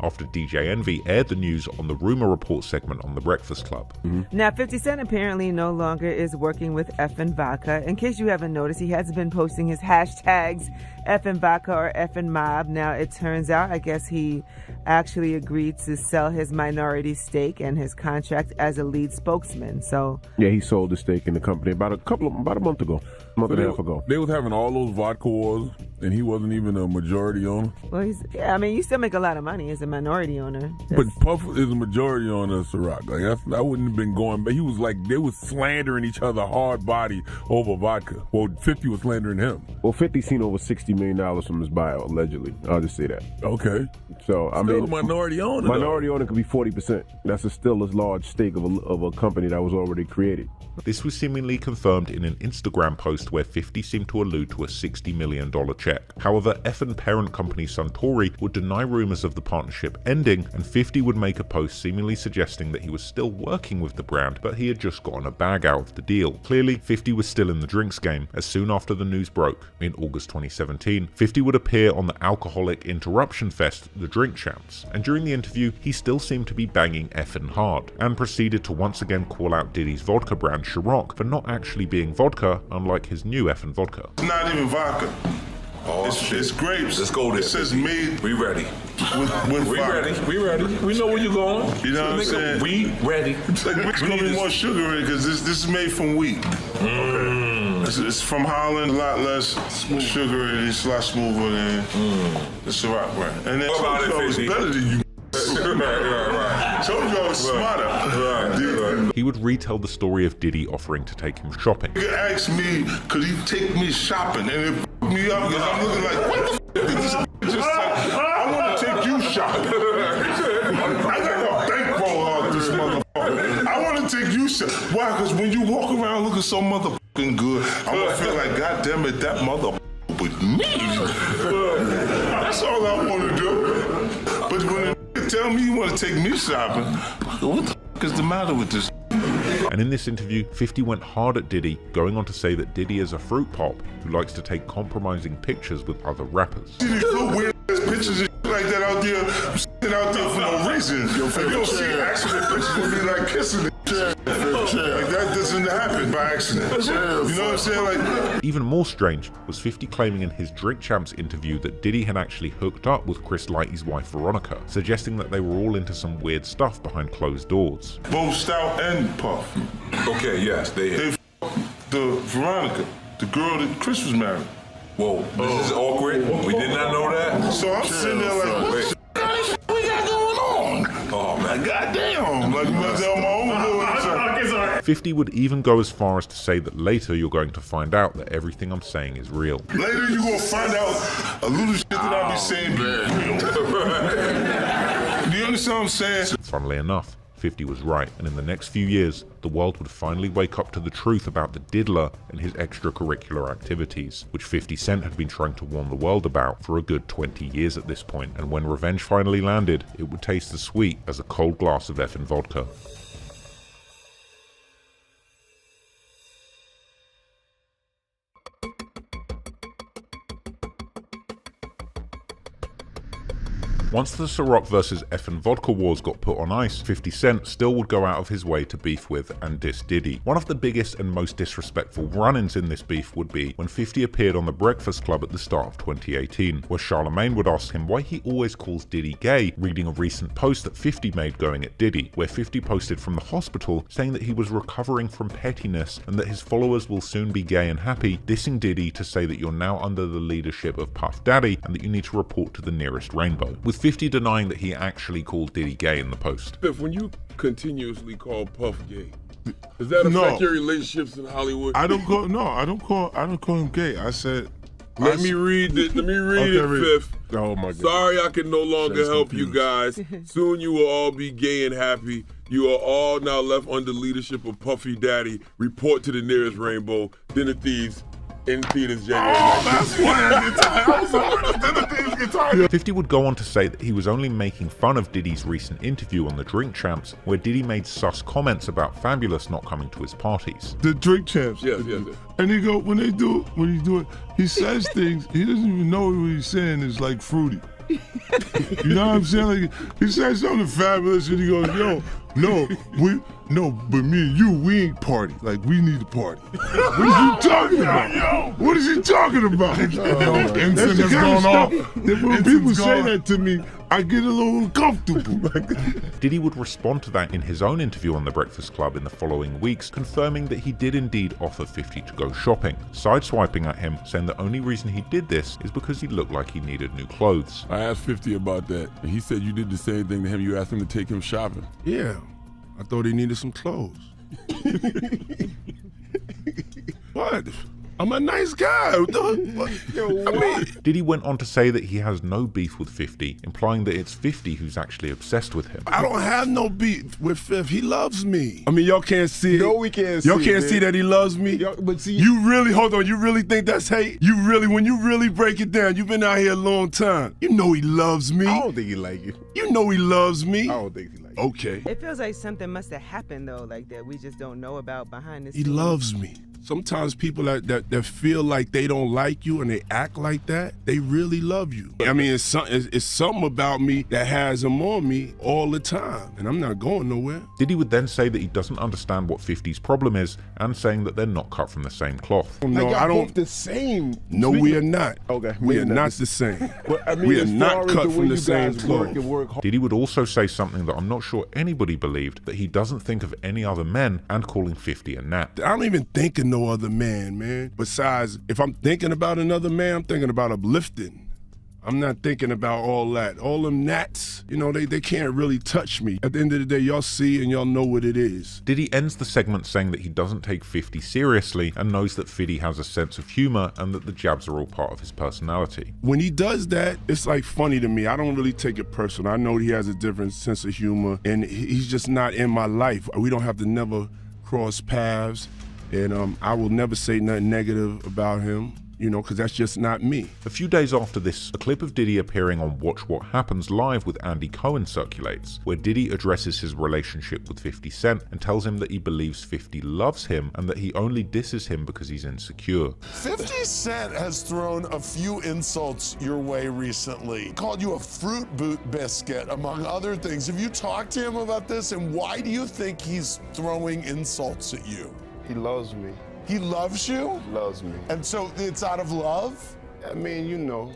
after DJ Envy aired the news on the Rumour Report segment on The Breakfast Club. Now, 50 Cent apparently no longer is working with Effin' Vodka. In case you haven't noticed, he hasn't been posting his hashtags Effin' Vodka or Effin' Mob. Now, it turns out, I guess he actually agreed to sell his minority stake and his contract as a lead spokesman. So yeah, he sold his stake in the company about a month ago, month and a half ago. They was having all those vodka wars, and he wasn't even a majority owner. Well, you still make a lot of money as a minority owner. But Puff is a majority owner of Ciroc. Like I wouldn't have been going, but he was like, they was slandering each other hard body over vodka. Well, 50 was slandering him. Well, 50 seen over $60 million from his buyout, allegedly. I'll just say that. Okay. So, I still mean, a minority owner. Minority owner could be 40%. That's still a large stake of a company that was already created. This was seemingly confirmed in an Instagram post where 50 seemed to allude to a $60 million check. However, Effin' parent company Suntory would deny rumours of the partnership ending, and 50 would make a post seemingly suggesting that he was still working with the brand, but he had just gotten a bag out of the deal. Clearly, 50 was still in the drinks game, as soon after the news broke, in August 2017, 50 would appear on the Alcoholic Interruption Fest, The Drink Champs, and during the interview, he still seemed to be banging Effin' hard, and proceeded to once again call out Diddy's vodka brand Ciroc for not actually being vodka, unlike his new Effin' Vodka. It's not even vodka. Oh, it's grapes. Let's go there. It says made. We ready. With we vodka. ready. We ready. We know where you're going. You know what I'm saying? We ready. It's like it's gonna be more sugar in it because this is made from wheat. It's from Holland, a lot less sugar and it's a lot smoother than the Ciroc brand. And then What about it's it, better than you. Right. Told you I was smarter. Right. He would retell the story of Diddy offering to take him shopping. You asked me, could he take me shopping? And it f***ed me up because I'm looking like, what the f*** is this? Just like, I want to take you shopping. I got a bankroll out this motherfucker. I want to take you shopping. Why? Because when you walk around looking so motherfucking good, I'm going to feel like, God damn it, that motherfucker with me. That's all I want to do. But when they tell me you want to take me shopping, what the f*** is the matter with this? And in this interview, 50 went hard at Diddy, going on to say that Diddy is a fruit pop who likes to take compromising pictures with other rappers. See these little weird ass pictures and like that out there, sitting out there for no reason. You don't see accident pictures with me like kissing it. Like that doesn't happen by accident. You know what I'm saying? Like even more strange was 50 claiming in his Drink Champs interview that Diddy had actually hooked up with Chris Lighty's wife Veronica, suggesting that they were all into some weird stuff behind closed doors. both Stout and Puff. Okay, yes, they the Veronica, the girl that Chris was married. Whoa, this is awkward. We did not know that. So I'm sitting there like, what the f*** we got going on? Oh man, goddamn! Like you must have my own little. 50 would even go as far as to say that later you're going to find out that everything I'm saying is real. Later you're gonna find out a little shit that I'll be saying be real. Do you understand what I'm saying? Funnily enough, 50 was right, and in the next few years, the world would finally wake up to the truth about the diddler and his extracurricular activities, which 50 Cent had been trying to warn the world about for a good 20 years at this point, and when revenge finally landed, it would taste as sweet as a cold glass of Effin' vodka. Once the Ciroc vs Effin' Vodka wars got put on ice, 50 Cent still would go out of his way to beef with and diss Diddy. One of the biggest and most disrespectful run-ins in this beef would be when 50 appeared on The Breakfast Club at the start of 2018, where Charlemagne would ask him why he always calls Diddy gay, reading a recent post that 50 made going at Diddy, where 50 posted from the hospital saying that he was recovering from pettiness and that his followers will soon be gay and happy, dissing Diddy to say that you're now under the leadership of Puff Daddy and that you need to report to the nearest rainbow, with 50 denying that he actually called Diddy gay in the post. If when you continuously call Puff gay, does that affect your relationships in Hollywood? I don't call him gay. I said Let me read it, Fifth. Oh my God. Sorry I can no longer Shit's help confused. you guys. Soon you will all be gay and happy. You are all now left under leadership of Puffy Daddy. Report to the nearest rainbow. Dinner Thieves in theaters January 19th. 50 would go on to say that he was only making fun of Diddy's recent interview on the Drink Champs, where Diddy made sus comments about Fabulous not coming to his parties. The Drink Champs. Yes. And he go, when he do it, he says things, he doesn't even know what he's saying is like fruity. You know what I'm saying? Like, he says something fabulous and he goes, yo, but me and you, we ain't party. Like, we need to party. What is he talking about? What is he talking about? That's the kind of stuff that when people say that to me, I get a little uncomfortable. Diddy would respond to that in his own interview on The Breakfast Club in the following weeks, confirming that he did indeed offer 50 to go shopping, sideswiping at him, saying the only reason he did this is because he looked like he needed new clothes. I asked 50 about that, and he said you did the same thing to him. You asked him to take him shopping. Yeah, I thought he needed some clothes. What? I'm a nice guy. Diddy went on to say that he has no beef with 50, implying that it's 50 who's actually obsessed with him. I don't have no beef with Fifth. He loves me. I mean, y'all can't see it. No, we can't see Y'all it, can't man. see that he loves me? But see, You really, hold on, you really think that's hate? When you really break it down, you've been out here a long time. You know he loves me. I don't think he like you. You know he loves me. I don't think he like you. Okay. It feels like something must have happened though, like that we just don't know about behind the He scenes. loves me. Sometimes people that feel like they don't like you and they act like that, they really love you. I mean, it's something about me that has them on me all the time, and I'm not going nowhere. Diddy would then say that he doesn't understand what 50's problem is, and saying that they're not cut from the same cloth. No, Like, I y'all don't. both the same. No, we are not. Okay, We are not the same. But, I mean, We are as not far as cut the way from the you same guys work and cloth. work hard. Diddy would also say something that I'm not sure anybody believed, that he doesn't think of any other men, and calling 50 a gnat. I don't even think of no other man, man. Besides, if I'm thinking about another man, I'm thinking about uplifting. I'm not thinking about all that. All them gnats, you know, they can't really touch me. At the end of the day, y'all see and y'all know what it is. Diddy ends the segment saying that he doesn't take 50 seriously and knows that 50 has a sense of humor and that the jabs are all part of his personality. When he does that, it's like funny to me. I don't really take it personal. I know he has a different sense of humor and he's just not in my life. We don't have to never cross paths. And I will never say nothing negative about him, you know, because that's just not me. A few days after this, a clip of Diddy appearing on Watch What Happens Live with Andy Cohen circulates, where Diddy addresses his relationship with 50 Cent and tells him that he believes 50 loves him and that he only disses him because he's insecure. 50 Cent has thrown a few insults your way recently. Called you a fruit boot biscuit, among other things. Have you talked to him about this, and why do you think he's throwing insults at you? He loves me. He loves you? Loves me. And so it's out of love? I mean, you know,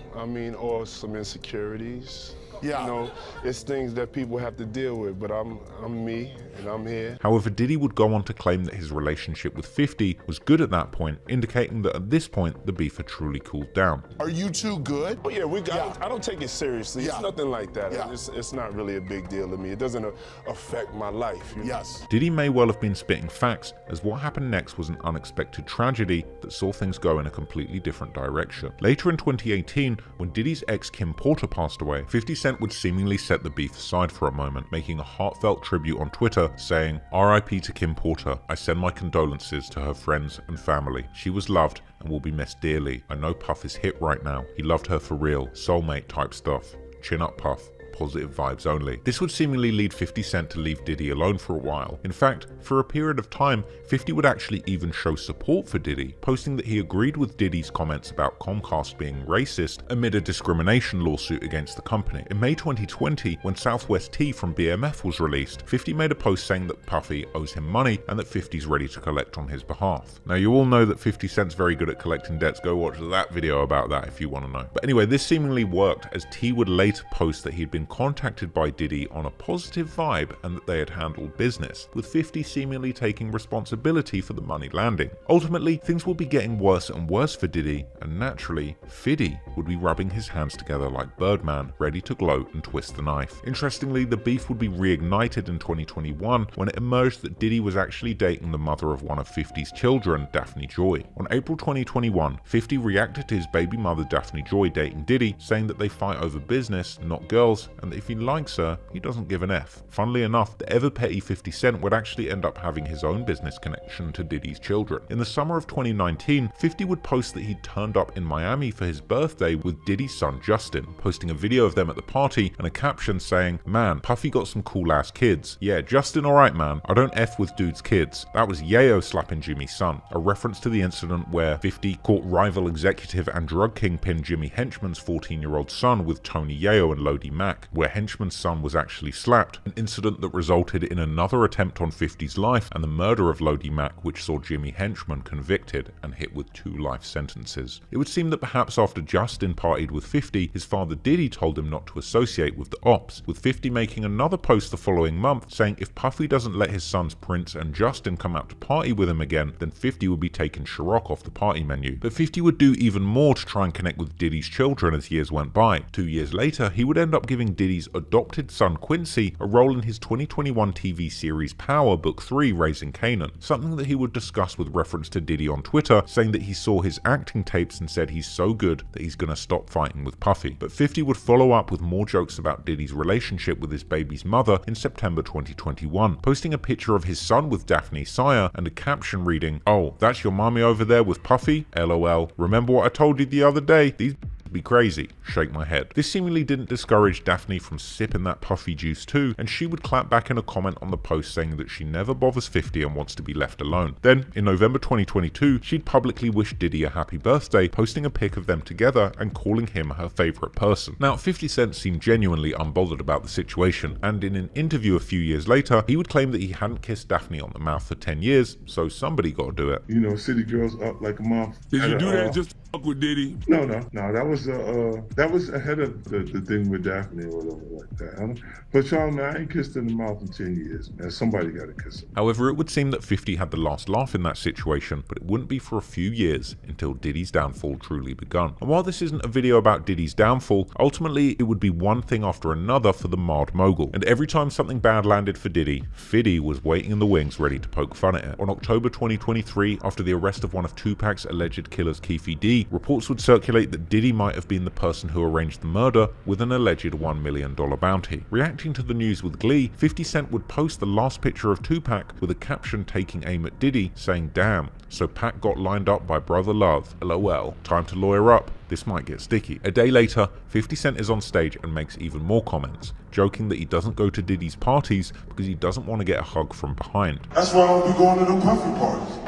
or some insecurities. Yeah. You know, it's things that people have to deal with, but I'm me, and I'm here. However, Diddy would go on to claim that his relationship with 50 was good at that point, indicating that at this point, the beef had truly cooled down. Are you two good? Oh yeah, I don't take it seriously. It's nothing like that. Yeah. It's not really a big deal to me. It doesn't affect my life. You know? Yes. Diddy may well have been spitting facts, as what happened next was an unexpected tragedy that saw things go in a completely different direction. Later in 2018, when Diddy's ex Kim Porter passed away, 50 Cent would seemingly set the beef aside for a moment, making a heartfelt tribute on Twitter saying, "R.I.P. to Kim Porter. I send my condolences to her friends and family. She was loved and will be missed dearly. I know Puff is hit right now. He loved her for real, soulmate type stuff. Chin up, Puff. Positive vibes only." This would seemingly lead 50 Cent to leave Diddy alone for a while. In fact, for a period of time, 50 would actually even show support for Diddy, posting that he agreed with Diddy's comments about Comcast being racist amid a discrimination lawsuit against the company. In May 2020, when Southwest Tea from BMF was released, 50 made a post saying that Puffy owes him money and that 50's ready to collect on his behalf. Now, you all know that 50 Cent's very good at collecting debts. Go watch that video about that if you want to know. But anyway, this seemingly worked, as T would later post that he'd been contacted by Diddy on a positive vibe and that they had handled business, with 50 seemingly taking responsibility for the money landing. Ultimately, things would be getting worse and worse for Diddy, and naturally, Fiddy would be rubbing his hands together like Birdman, ready to gloat and twist the knife. Interestingly, the beef would be reignited in 2021 when it emerged that Diddy was actually dating the mother of one of 50's children, Daphne Joy. On April 2021, 50 reacted to his baby mother Daphne Joy dating Diddy, saying that they fight over business, not girls, and that if he likes her, he doesn't give an F. Funnily enough, the ever-petty 50 Cent would actually end up having his own business connection to Diddy's children. In the summer of 2019, 50 would post that he'd turned up in Miami for his birthday with Diddy's son Justin, posting a video of them at the party and a caption saying, "Man, Puffy got some cool ass kids. Yeah, Justin alright man, I don't F with dudes' kids. That was Yayo slapping Jimmy's son," a reference to the incident where 50 caught rival executive and drug kingpin Jimmy Henchman's 14-year-old son with Tony Yayo and Lodi Mack, where Henchman's son was actually slapped, an incident that resulted in another attempt on 50's life and the murder of Lodi Mack, which saw Jimmy Henchman convicted and hit with 2 life sentences. It would seem that perhaps after Justin partied with 50, his father Diddy told him not to associate with the ops, with 50 making another post the following month saying if Puffy doesn't let his sons Prince and Justin come out to party with him again, then 50 would be taking Ciroc off the party menu. But 50 would do even more to try and connect with Diddy's children as years went by. 2 years later, he would end up giving Diddy's adopted son Quincy a role in his 2021 TV series Power Book 3 Raising Kanan, something that he would discuss with reference to Diddy on Twitter, saying that he saw his acting tapes and said he's so good that he's gonna stop fighting with Puffy. But 50 would follow up with more jokes about Diddy's relationship with his baby's mother in September 2021, posting a picture of his son with Daphne's sire and a caption reading, "Oh, that's your mommy over there with Puffy? LOL. Remember what I told you the other day? These be crazy. Shake my head." This seemingly didn't discourage Daphne from sipping that Puffy juice too, and she would clap back in a comment on the post saying that she never bothers 50 and wants to be left alone. Then, in November 2022, she'd publicly wished Diddy a happy birthday, posting a pic of them together and calling him her favourite person. Now, 50 Cent seemed genuinely unbothered about the situation, and in an interview a few years later, he would claim that he hadn't kissed Daphne on the mouth for 10 years, so somebody gotta do it. You know, city girls up like a mom. Did you do that just to fuck with Diddy? No, that was ahead of the thing with Daphne or whatever like that. But y'all, man, I ain't kissed in the mouth in 10 years, man. Somebody got to kiss him. However, it would seem that 50 had the last laugh in that situation, but it wouldn't be for a few years until Diddy's downfall truly begun. And while this isn't a video about Diddy's downfall, ultimately it would be one thing after another for the marred mogul. And every time something bad landed for Diddy, Fiddy was waiting in the wings ready to poke fun at it. On October 2023, after the arrest of one of Tupac's alleged killers, Keefe D, reports would circulate that Diddy might have been the person who arranged the murder with an alleged $1 million bounty. Reacting to the news with glee, 50 Cent would post the last picture of Tupac with a caption taking aim at Diddy saying, "Damn, so Pac got lined up by Brother Love, LOL, time to lawyer up, this might get sticky." A day later, 50 Cent is on stage and makes even more comments, joking that he doesn't go to Diddy's parties because he doesn't want to get a hug from behind. That's why I don't be going to them Puffy parties.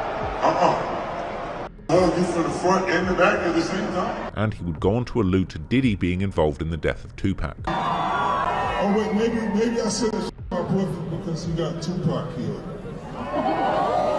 Hug you from the front and the back at the same time. And he would go on to allude to Diddy being involved in the death of Tupac. Oh wait, maybe I said that my boyfriend because he got Tupac killed.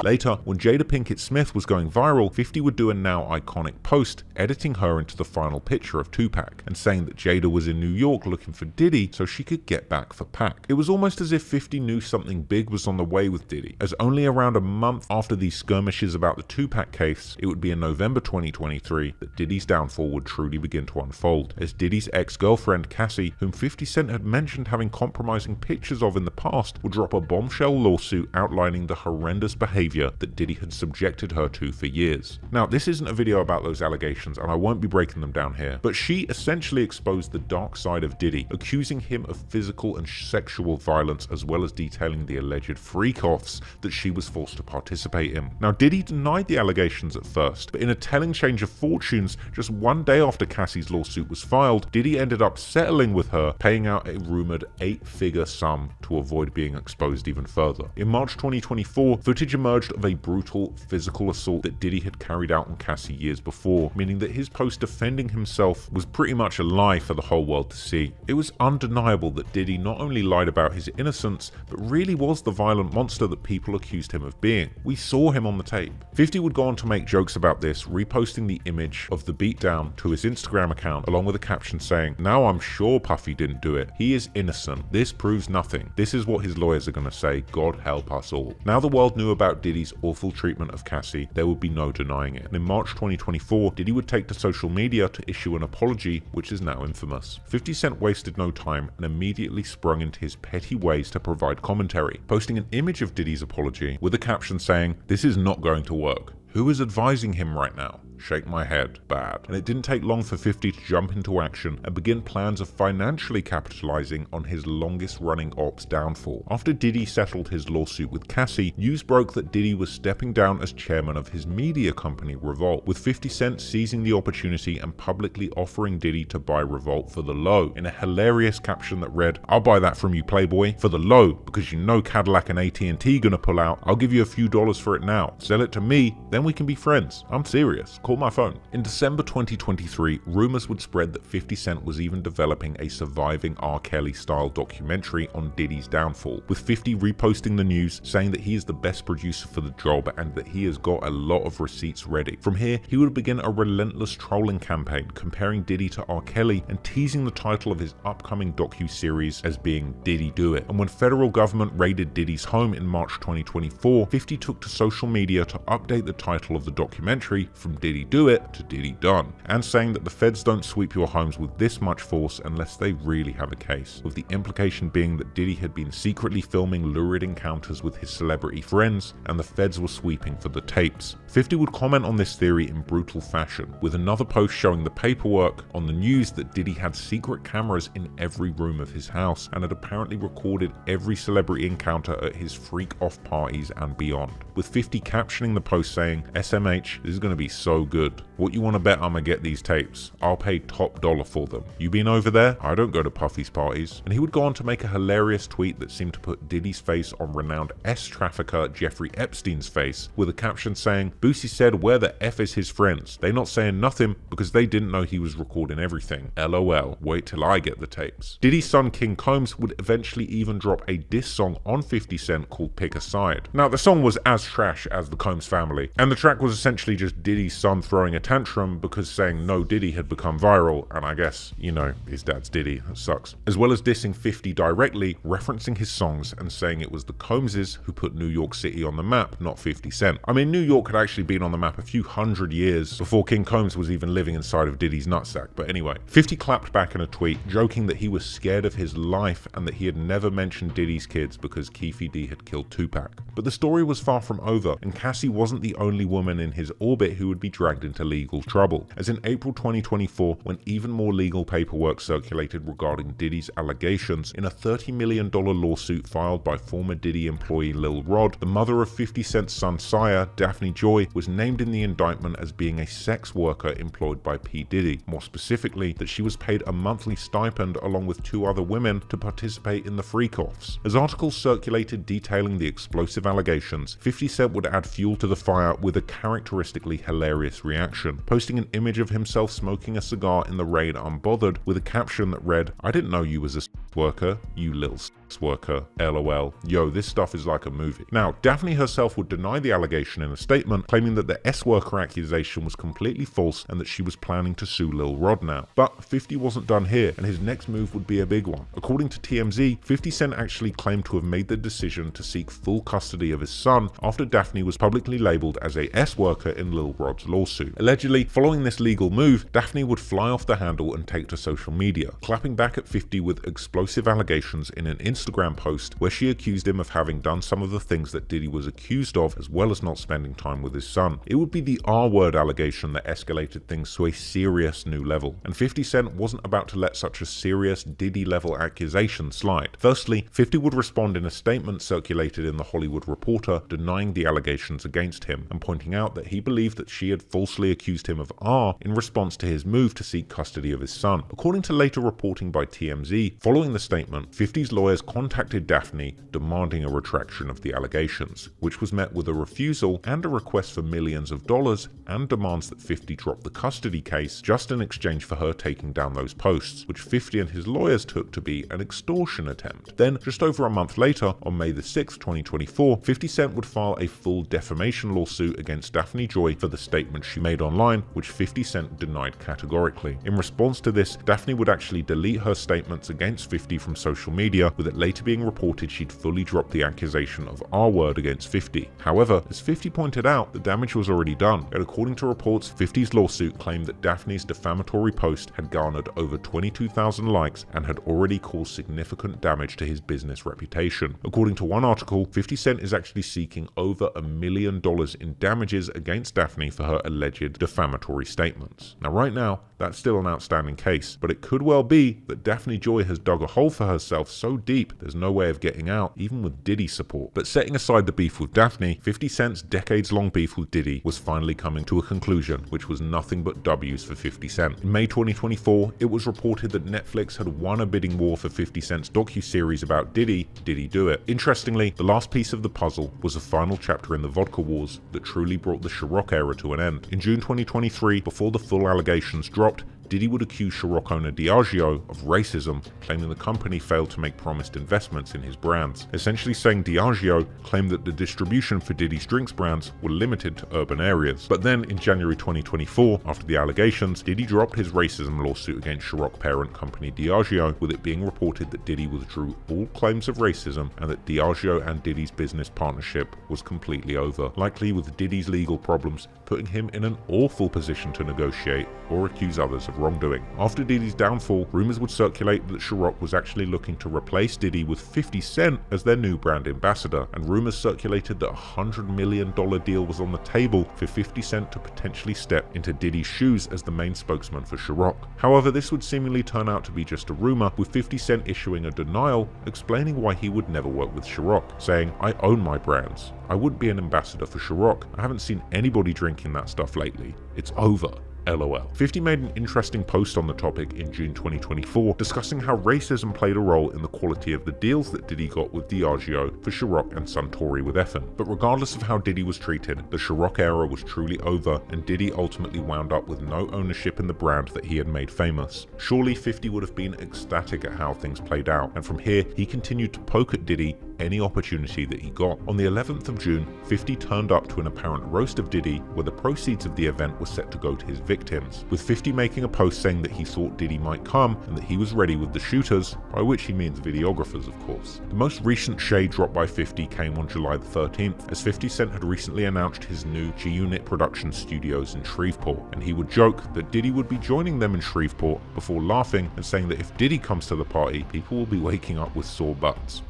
Later, when Jada Pinkett Smith was going viral, 50 would do a now iconic post, editing her into the final picture of Tupac, and saying that Jada was in New York looking for Diddy so she could get back for Pac. It was almost as if 50 knew something big was on the way with Diddy, as only around a month after these skirmishes about the Tupac case, it would be in November 2023 that Diddy's downfall would truly begin to unfold, as Diddy's ex-girlfriend Cassie, whom 50 Cent had mentioned having compromising pictures of in the past, would drop a bombshell lawsuit outlining the horrendous behavior that Diddy had subjected her to for years. Now, this isn't a video about those allegations, and I won't be breaking them down here, but she essentially exposed the dark side of Diddy, accusing him of physical and sexual violence, as well as detailing the alleged freak-offs that she was forced to participate in. Now, Diddy denied the allegations at first, but in a telling change of fortunes, just one day after Cassie's lawsuit was filed, Diddy ended up settling with her, paying out a rumored 8-figure sum to avoid being exposed even further. In March 2024, footage emerged emerged of a brutal physical assault that Diddy had carried out on Cassie years before, meaning that his post defending himself was pretty much a lie for the whole world to see. It was undeniable that Diddy not only lied about his innocence, but really was the violent monster that people accused him of being. We saw him on the tape. 50 would go on to make jokes about this, reposting the image of the beatdown to his Instagram account, along with a caption saying, "Now I'm sure Puffy didn't do it. He is innocent. This proves nothing. This is what his lawyers are going to say. God help us all." Now the world knew about Diddy's awful treatment of Cassie, there would be no denying it. And in March 2024, Diddy would take to social media to issue an apology, which is now infamous. 50 Cent wasted no time and immediately sprung into his petty ways to provide commentary, posting an image of Diddy's apology with a caption saying, "This is not going to work. Who is advising him right now? Shake my head. Bad." And it didn't take long for 50 to jump into action and begin plans of financially capitalizing on his longest running op's downfall. After Diddy settled his lawsuit with Cassie, news broke that Diddy was stepping down as chairman of his media company Revolt, with 50 Cent seizing the opportunity and publicly offering Diddy to buy Revolt for the low, in a hilarious caption that read, "I'll buy that from you, Playboy, for the low, because you know Cadillac and AT&T gonna pull out. I'll give you a few dollars for it now. Sell it to me, then we can be friends. I'm serious. Call my phone." In December 2023, rumors would spread that 50 Cent was even developing a surviving R. Kelly-style documentary on Diddy's downfall, with 50 reposting the news saying that he is the best producer for the job and that he has got a lot of receipts ready. From here, he would begin a relentless trolling campaign comparing Diddy to R. Kelly and teasing the title of his upcoming docu-series as being Diddy Do It. And when federal government raided Diddy's home in March 2024, 50 took to social media to update the title of the documentary from Diddy Do It to Diddy Done, and saying that the feds don't sweep your homes with this much force unless they really have a case, with the implication being that Diddy had been secretly filming lurid encounters with his celebrity friends and the feds were sweeping for the tapes. 50 would comment on this theory in brutal fashion, with another post showing the paperwork on the news that Diddy had secret cameras in every room of his house and had apparently recorded every celebrity encounter at his freak-off parties and beyond, with 50 captioning the post saying, "SMH, this is going to be so good. What you want to bet I'ma get these tapes? I'll pay top dollar for them. You been over there? I don't go to Puffy's parties." And he would go on to make a hilarious tweet that seemed to put Diddy's face on renowned S-trafficker Jeffrey Epstein's face, with a caption saying, "Boosie said where the F is his friends? They not saying nothing because they didn't know he was recording everything. LOL, wait till I get the tapes." Diddy's son King Combs would eventually even drop a diss song on 50 Cent called Pick a Side. Now the song was as trash as the Combs family, and the track was essentially just Diddy's son throwing a tantrum because saying no Diddy had become viral, and I guess, you know, his dad's Diddy, that sucks. As well as dissing 50 directly, referencing his songs and saying it was the Combses who put New York City on the map, not 50 Cent. I mean, New York had actually been on the map a few hundred years before King Combs was even living inside of Diddy's nutsack, but anyway. 50 clapped back in a tweet, joking that he was scared of his life and that he had never mentioned Diddy's kids because Keefy D had killed Tupac. But the story was far from over, and Cassie wasn't the only woman in his orbit who would be dragged into legal trouble, as in April 2024, when even more legal paperwork circulated regarding Diddy's allegations in a $30 million lawsuit filed by former Diddy employee Lil Rod, the mother of 50 Cent's son Sire, Daphne Joy, was named in the indictment as being a sex worker employed by P. Diddy, more specifically that she was paid a monthly stipend along with 2 other women to participate in the freak-offs. As articles circulated detailing the explosive allegations, 50 Cent would add fuel to the fire with a characteristically hilarious reaction, posting an image of himself smoking a cigar in the rain unbothered with a caption that read, "I didn't know you was a sex worker, you little sex worker, LOL. Yo, this stuff is like a movie." Now, Daphne herself would deny the allegation in a statement, claiming that the S-worker accusation was completely false and that she was planning to sue Lil Rod now. But 50 wasn't done here, and his next move would be a big one. According to TMZ, 50 Cent actually claimed to have made the decision to seek full custody of his son after Daphne was publicly labeled as a S-worker in Lil Rod's lawsuit. Allegedly, following this legal move, Daphne would fly off the handle and take to social media, clapping back at 50 with explosive allegations in an Instagram post where she accused him of having done some of the things that Diddy was accused of, as well as not spending time with his son. It would be the R-word allegation that escalated things to a serious new level, and 50 Cent wasn't about to let such a serious Diddy-level accusation slide. Firstly, 50 would respond in a statement circulated in The Hollywood Reporter denying the allegations against him and pointing out that he believed that she had falsely accused him of R in response to his move to seek custody of his son. According to later reporting by TMZ, following the statement, 50's lawyers contacted Daphne demanding a retraction of the allegations, which was met with a refusal and a request for millions of dollars and demands that 50 drop the custody case just in exchange for her taking down those posts, which 50 and his lawyers took to be an extortion attempt. Then, just over a month later, on May the 6th, 2024, 50 Cent would file a full defamation lawsuit against Daphne Joy for the statement she made online, which 50 Cent denied categorically. In response to this, Daphne would actually delete her statements against 50 from social media, with it later being reported she'd fully dropped the accusation of R-word against 50. However, as 50 pointed out, the damage was already done, and according to reports, 50's lawsuit claimed that Daphne's defamatory post had garnered over 22,000 likes and had already caused significant damage to his business reputation. According to one article, 50 Cent is actually seeking over $1 million in damages against Daphne for her alleged defamatory statements. Now right now, that's still an outstanding case, but it could well be that Daphne Joy has dug a hole for herself so deep there's no way of getting out, even with Diddy's support. But setting aside the beef with Daphne, 50 Cent's decades-long beef with Diddy was finally coming to a conclusion, which was nothing but W's for 50 Cent. In May 2024, it was reported that Netflix had won a bidding war for 50 Cent's docuseries about Diddy, Diddy Do It. Interestingly, the last piece of the puzzle was a final chapter in the vodka wars that truly brought the Ciroc era to an end. In June 2023, before the full allegations dropped, Diddy would accuse Ciroc owner Diageo of racism, claiming the company failed to make promised investments in his brands, essentially saying Diageo claimed that the distribution for Diddy's drinks brands were limited to urban areas. But then, in January 2024, after the allegations, Diddy dropped his racism lawsuit against Ciroc parent company Diageo, with it being reported that Diddy withdrew all claims of racism and that Diageo and Diddy's business partnership was completely over, likely with Diddy's legal problems putting him in an awful position to negotiate or accuse others of wrongdoing. After Diddy's downfall, rumors would circulate that Ciroc was actually looking to replace Diddy with 50 Cent as their new brand ambassador, and rumors circulated that a $100 million deal was on the table for 50 Cent to potentially step into Diddy's shoes as the main spokesman for Ciroc. However, this would seemingly turn out to be just a rumor, with 50 Cent issuing a denial explaining why he would never work with Ciroc, saying, "I own my brands. I wouldn't be an ambassador for Ciroc. I haven't seen anybody drinking that stuff lately. It's over. LOL. 50 made an interesting post on the topic in June 2024, discussing how racism played a role in the quality of the deals that Diddy got with Diageo for Ciroc and Suntory with Effin. But regardless of how Diddy was treated, the Ciroc era was truly over, and Diddy ultimately wound up with no ownership in the brand that he had made famous. Surely 50 would have been ecstatic at how things played out, and from here, he continued to poke at Diddy any opportunity that he got. On the 11th of June, 50 turned up to an apparent roast of Diddy, where the proceeds of the event were set to go to his victims, with 50 making a post saying that he thought Diddy might come and that he was ready with the shooters, by which he means videographers of course. The most recent shade dropped by 50 came on July the 13th, as 50 Cent had recently announced his new G-Unit production studios in Shreveport, and he would joke that Diddy would be joining them in Shreveport before laughing and saying that if Diddy comes to the party, people will be waking up with sore butts.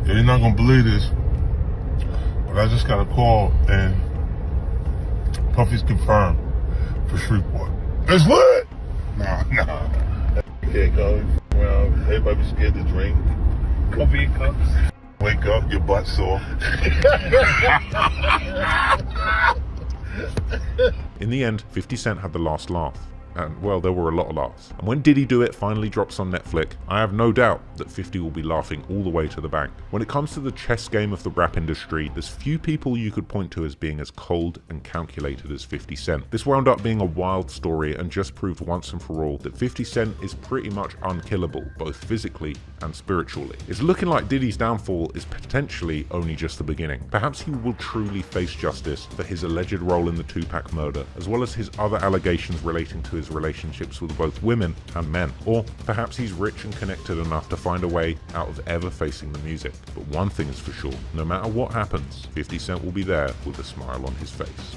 You're not gonna believe this, but I just got a call and Puffy's confirmed for Shreveport. It's lit! Nah. Can't go around. Everybody be scared to drink. Coffee and cups. Wake up, your butt sore. In the end, 50 Cent had the last laugh. And well, there were a lot of laughs. And when Diddy Do It finally drops on Netflix, I have no doubt that 50 will be laughing all the way to the bank. When it comes to the chess game of the rap industry, there's few people you could point to as being as cold and calculated as 50 Cent. This wound up being a wild story and just proved once and for all that 50 Cent is pretty much unkillable, both physically and spiritually. It's looking like Diddy's downfall is potentially only just the beginning. Perhaps he will truly face justice for his alleged role in the Tupac murder, as well as his other allegations relating to his relationships with both women and men. Or perhaps he's rich and connected enough to find a way out of ever facing the music. But one thing is for sure, no matter what happens, 50 Cent will be there with a smile on his face.